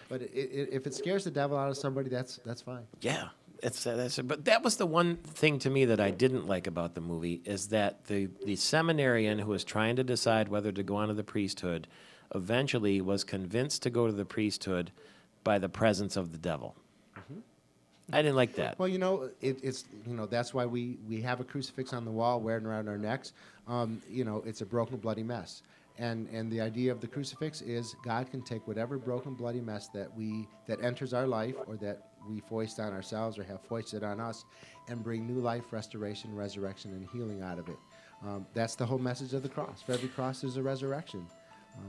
But if it scares the devil out of somebody, that's fine. Yeah. But that was the one thing to me that I didn't like about the movie, is that the seminarian who was trying to decide whether to go on to the priesthood eventually was convinced to go to the priesthood by the presence of the devil. Mm-hmm. I didn't like that. Well, it's that's why we have a crucifix on the wall wearing around our necks. It's a broken, bloody mess. And the idea of the crucifix is God can take whatever broken, bloody mess that enters our life, or that we foist on ourselves or have foisted on us, and bring new life, restoration, resurrection, and healing out of it. That's the whole message of the cross. For every cross, there's a resurrection.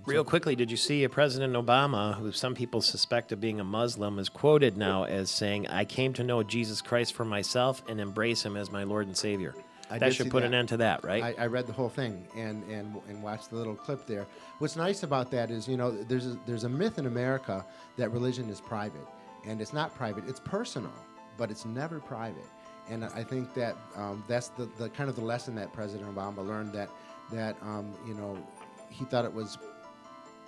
Real quickly, did you see President Obama, who some people suspect of being a Muslim, is quoted now as saying, "I came to know Jesus Christ for myself and embrace him as my Lord and Savior." That should put an end to that, right? I read the whole thing and watched the little clip there. What's nice about that is, there's a myth in America that religion is private, and it's not private. It's personal, but it's never private. And I think that that's the kind of the lesson that President Obama learned, that he thought it was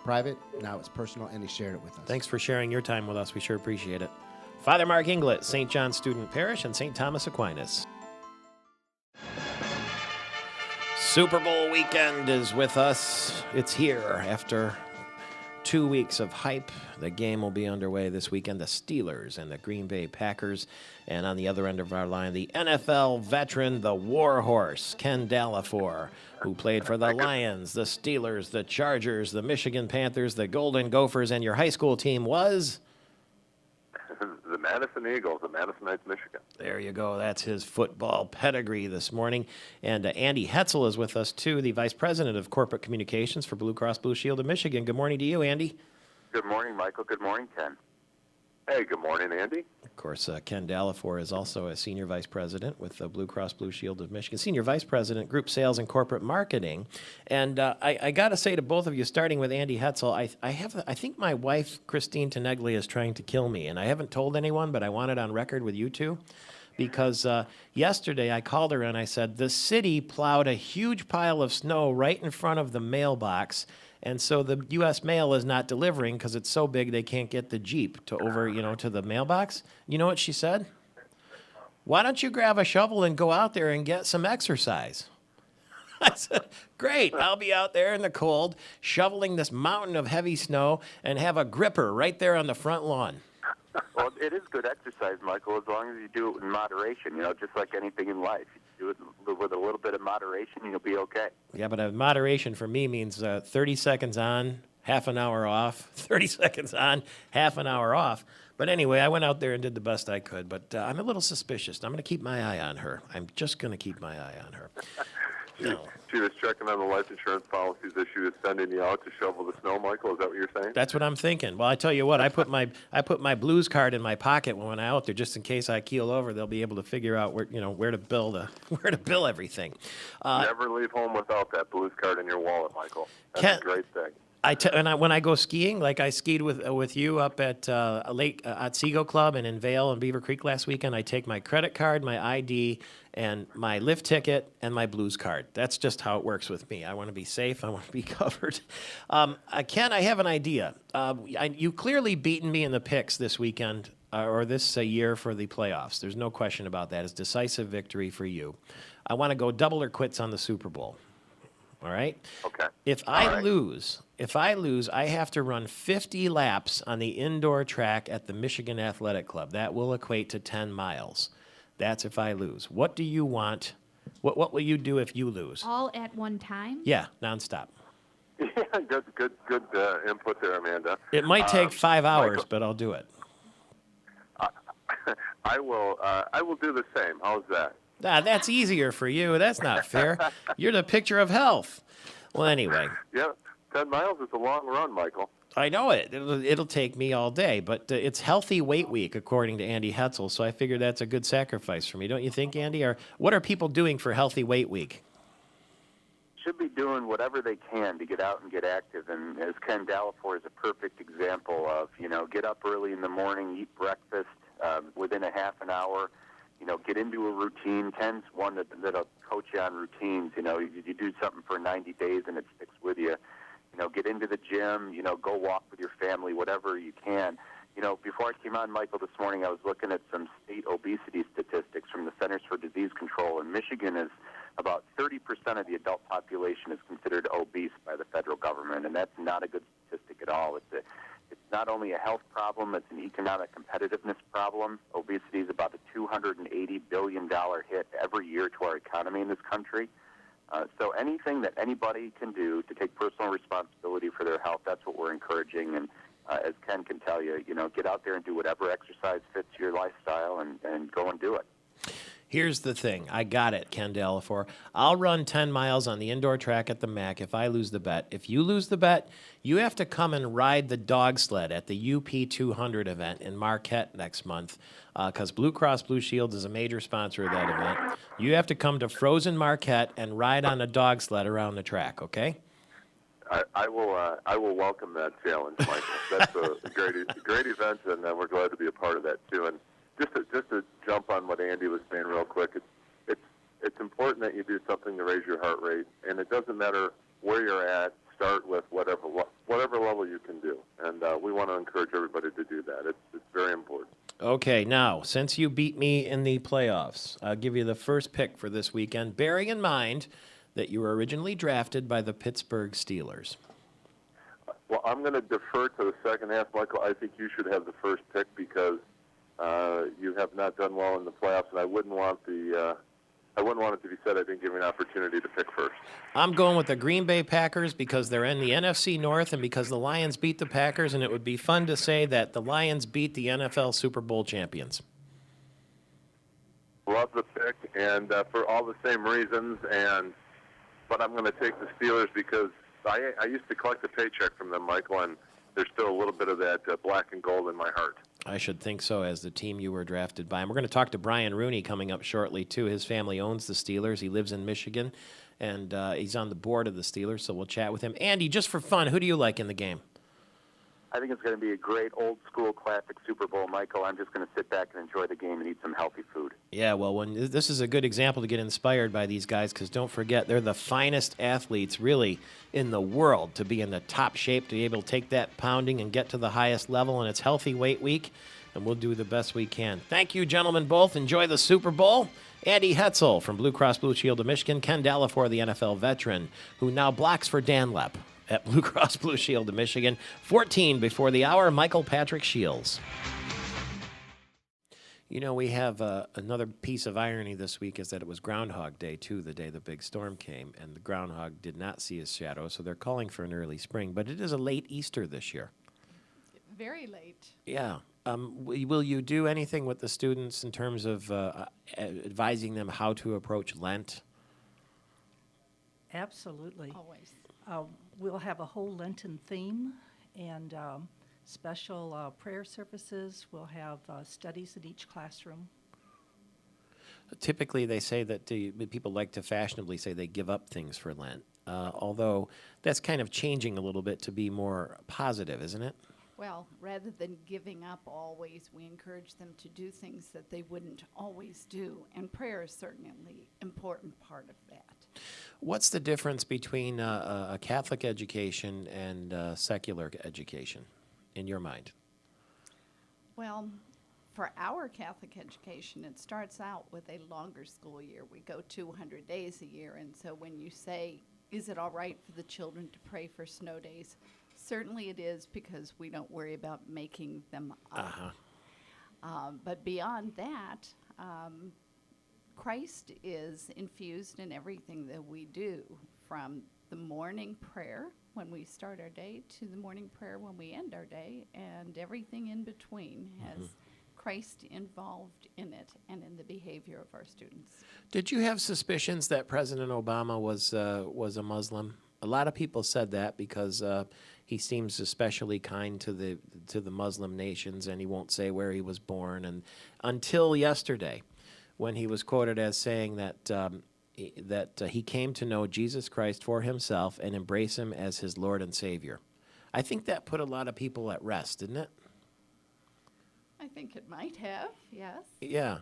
private, now it's personal, and he shared it with us. Thanks for sharing your time with us. We sure appreciate it. Father Mark Inglet, St. John Student Parish and St. Thomas Aquinas. Super Bowl weekend is with us. It's here after 2 weeks of hype. The game will be underway this weekend. The Steelers and the Green Bay Packers. And on the other end of our line, the NFL veteran, the Warhorse, Ken Dallafor, who played for the Lions, the Steelers, the Chargers, the Michigan Panthers, the Golden Gophers, and your high school team was? The Madison Eagles of Madison Heights, Michigan. There you go. That's his football pedigree this morning. And Andy Hetzel is with us, too, the Vice President of Corporate Communications for Blue Cross Blue Shield of Michigan. Good morning to you, Andy. Good morning, Michael. Good morning, Ken. Hey, good morning, Andy. Of course, Ken Dallafor is also a Senior Vice President with the Blue Cross Blue Shield of Michigan, Senior Vice President, Group Sales and Corporate Marketing. And I got to say to both of you, starting with Andy Hetzel, I think my wife, Christine Teneglia, is trying to kill me. And I haven't told anyone, but I want it on record with you two. Because yesterday I called her and I said, the city plowed a huge pile of snow right in front of the mailbox. And so the U.S. mail is not delivering because it's so big they can't get the Jeep to to the mailbox. You know what she said? Why don't you grab a shovel and go out there and get some exercise? I said, great, I'll be out there in the cold shoveling this mountain of heavy snow and have a gripper right there on the front lawn. Well, it is good exercise, Michael, as long as you do it in moderation, just like anything in life. You do it with a little bit of moderation, you'll be okay. Yeah, but moderation for me means 30 seconds on, half an hour off, 30 seconds on, half an hour off. But anyway, I went out there and did the best I could. But I'm a little suspicious. I'm going to keep my eye on her. I'm just going to keep my eye on her. She was checking on the life insurance policies as she was sending you out to shovel the snow, Michael. Is that what you're saying? That's what I'm thinking. Well, I tell you what, I put my Blues card in my pocket when I'm out there, just in case I keel over. They'll be able to figure out where to everything. Never leave home without that Blues card in your wallet, Michael. That's a great thing. When I go skiing, like I skied with you up at Lake Otsego Club and in Vail and Beaver Creek last weekend, I take my credit card, my ID, and my lift ticket and my Blues card. That's just how it works with me. I want to be safe. I want to be covered. Ken, I have an idea. You clearly beaten me in the picks this weekend or this year for the playoffs. There's no question about that. It's decisive victory for you. I want to go double or quits on the Super Bowl. All right? Okay. If I lose, I have to run 50 laps on the indoor track at the Michigan Athletic Club. That will equate to 10 miles. That's if I lose. What do you want? What will you do if you lose? All at one time? Yeah, nonstop. Yeah, good input there, Amanda. It might take 5 hours, Michael, but I'll do it. I will do the same. How's that? That's easier for you. That's not fair. You're the picture of health. Well, anyway. Yeah, 10 miles is a long run, Michael. I know it. It'll take me all day, but it's Healthy Weight Week, according to Andy Hetzel, so I figure that's a good sacrifice for me. Don't you think, Andy? Or what are people doing for Healthy Weight Week? Should be doing whatever they can to get out and get active. And as Ken Dallafor is a perfect example of, get up early in the morning, eat breakfast within a half an hour, get into a routine. Ken's one that'll coach you on routines. You do something for 90 days and it sticks with you. Get into the gym, go walk with your family, whatever you can. Before I came on, Michael, this morning, I was looking at some state obesity statistics from the Centers for Disease Control, and Michigan is about 30% of the adult population is considered obese by the federal government, and that's not a good statistic at all. It's not only a health problem, it's an economic competitiveness problem. Obesity is about a $280 billion hit every year to our economy in this country. So anything that anybody can do to take personal responsibility for their health, that's what we're encouraging. And as Ken can tell you, get out there and do whatever exercise fits your lifestyle and go and do it. Here's the thing. I got it, Ken Dallafor. I'll run 10 miles on the indoor track at the MAC if I lose the bet. If you lose the bet, you have to come and ride the dog sled at the UP 200 event in Marquette next month because Blue Cross Blue Shield is a major sponsor of that event. You have to come to Frozen Marquette and ride on a dog sled around the track, okay? I will welcome that challenge, Michael. That's a great event, and we're glad to be a part of that too. And just to jump on what Andy was saying real quick, it's important that you do something to raise your heart rate, and it doesn't matter where you're at. Start with whatever level you can do, and we want to encourage everybody to do that. It's very important. Okay, now, since you beat me in the playoffs, I'll give you the first pick for this weekend, bearing in mind that you were originally drafted by the Pittsburgh Steelers. Well, I'm going to defer to the second half, Michael. I think you should have the first pick because you have not done well in the playoffs, and I wouldn't want it to be said I didn't give you an opportunity to pick first. I'm going with the Green Bay Packers because they're in the NFC North and because the Lions beat the Packers, and it would be fun to say that the Lions beat the NFL Super Bowl champions. Love the pick, and for all the same reasons, but I'm going to take the Steelers because I used to collect a paycheck from them, Michael, and there's still a little bit of that black and gold in my heart. I should think so, as the team you were drafted by. And we're going to talk to Brian Rooney coming up shortly, too. His family owns the Steelers. He lives in Michigan, and he's on the board of the Steelers, so we'll chat with him. Andy, just for fun, who do you like in the game? I think it's going to be a great old-school classic Super Bowl, Michael. I'm just going to sit back and enjoy the game and eat some healthy food. Yeah, well, this is a good example to get inspired by these guys because don't forget, they're the finest athletes, really, in the world to be in the top shape, to be able to take that pounding and get to the highest level, and it's Healthy Weight Week, and we'll do the best we can. Thank you, gentlemen, both. Enjoy the Super Bowl. Andy Hetzel from Blue Cross Blue Shield of Michigan, Ken Dallafor, the NFL veteran, who now blocks for Dan Lepp at Blue Cross Blue Shield of Michigan. 14 before the hour, Michael Patrick Shields. You know, we have another piece of irony this week is that it was Groundhog Day, too, the day the big storm came, and the groundhog did not see his shadow, so they're calling for an early spring. But it is a late Easter this year. Very late. Yeah. Will you do anything with the students in terms of advising them how to approach Lent? Absolutely. Always. We'll have a whole Lenten theme and special prayer services. We'll have studies in each classroom. Typically, they say that people like to fashionably say they give up things for Lent, although that's kind of changing a little bit to be more positive, isn't it? Well, rather than giving up always, we encourage them to do things that they wouldn't always do, and prayer is certainly an important part of that. What's the difference between a Catholic education and secular education, in your mind? Well, for our Catholic education, it starts out with a longer school year. We go 200 days a year, and so when you say, is it all right for the children to pray for snow days? Certainly it is, because we don't worry about making them up. But beyond that, Christ is infused in everything that we do, from the morning prayer when we start our day to the morning prayer when we end our day, and everything in between has Christ involved in it and in the behavior of our students. Did you have suspicions that President Obama was a Muslim? A lot of people said that because he seems especially kind to the Muslim nations, and he won't say where he was born. And until yesterday, when he was quoted as saying that he came to know Jesus Christ for himself and embrace him as his Lord and Savior. I think that put a lot of people at rest, didn't it? I think it might have, yes. Yeah.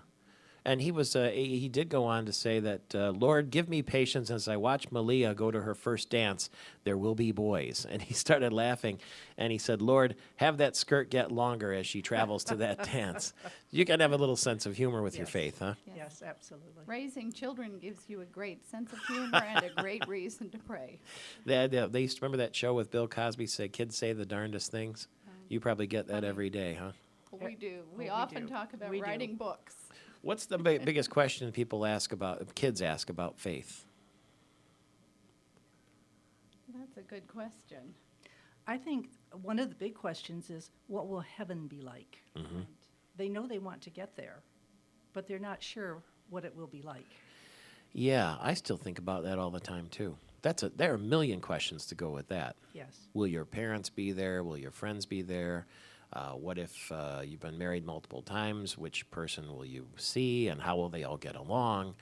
And he did go on to say that, Lord, give me patience as I watch Malia go to her first dance. There will be boys. And he started laughing, and he said, Lord, have that skirt get longer as she travels to that dance. You got to have a little sense of humor with your faith, huh? Yes, absolutely. Raising children gives you a great sense of humor and a great reason to pray. They used to remember that show with Bill Cosby, say, kids say the darndest things? You probably get that every day, huh? We do. We often talk about writing books. What's the biggest question kids ask about faith? That's a good question. I think one of the big questions is, what will heaven be like? Mm-hmm. They know they want to get there, but they're not sure what it will be like. Yeah, I still think about that all the time, too. There are a million questions to go with that. Yes. Will your parents be there? Will your friends be there? What if you've been married multiple times? Which person will you see, and how will they all get along?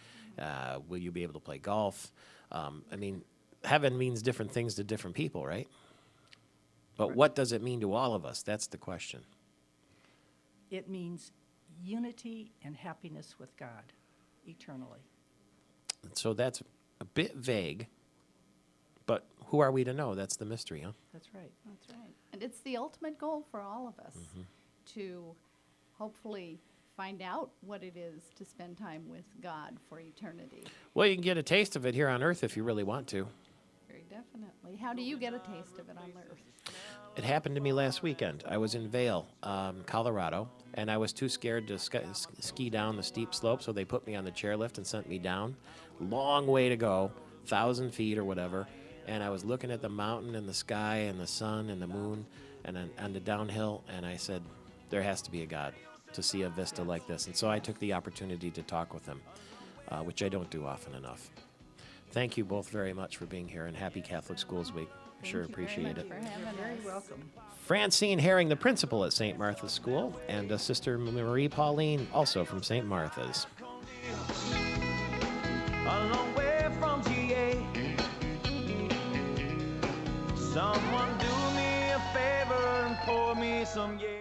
Will you be able to play golf? I mean, heaven means different things to different people, right? But what does it mean to all of us? That's the question. It means unity and happiness with God eternally. So that's a bit vague, but who are we to know? That's the mystery, huh? That's right. That's right. And it's the ultimate goal for all of us to hopefully find out what it is to spend time with God for eternity. Well, you can get a taste of it here on Earth if you really want to. Very definitely. How do you get a taste of it on Earth? It happened to me last weekend. I was in Vail, Colorado, and I was too scared to ski down the steep slope, so they put me on the chairlift and sent me down. Long way to go, 1,000 feet or whatever. And I was looking at the mountain and the sky and the sun and the moon and on the downhill, and I said, there has to be a God to see a vista like this. And so I took the opportunity to talk with him, which I don't do often enough. Thank you both very much for being here, and happy Catholic Schools Week. Sure appreciate it. You're very welcome. Francine Herring, the principal at St. Martha's School, and Sister Marie Pauline, also from St. Martha's. A long way from GA. Someone do me a favor and pour me some, yeah.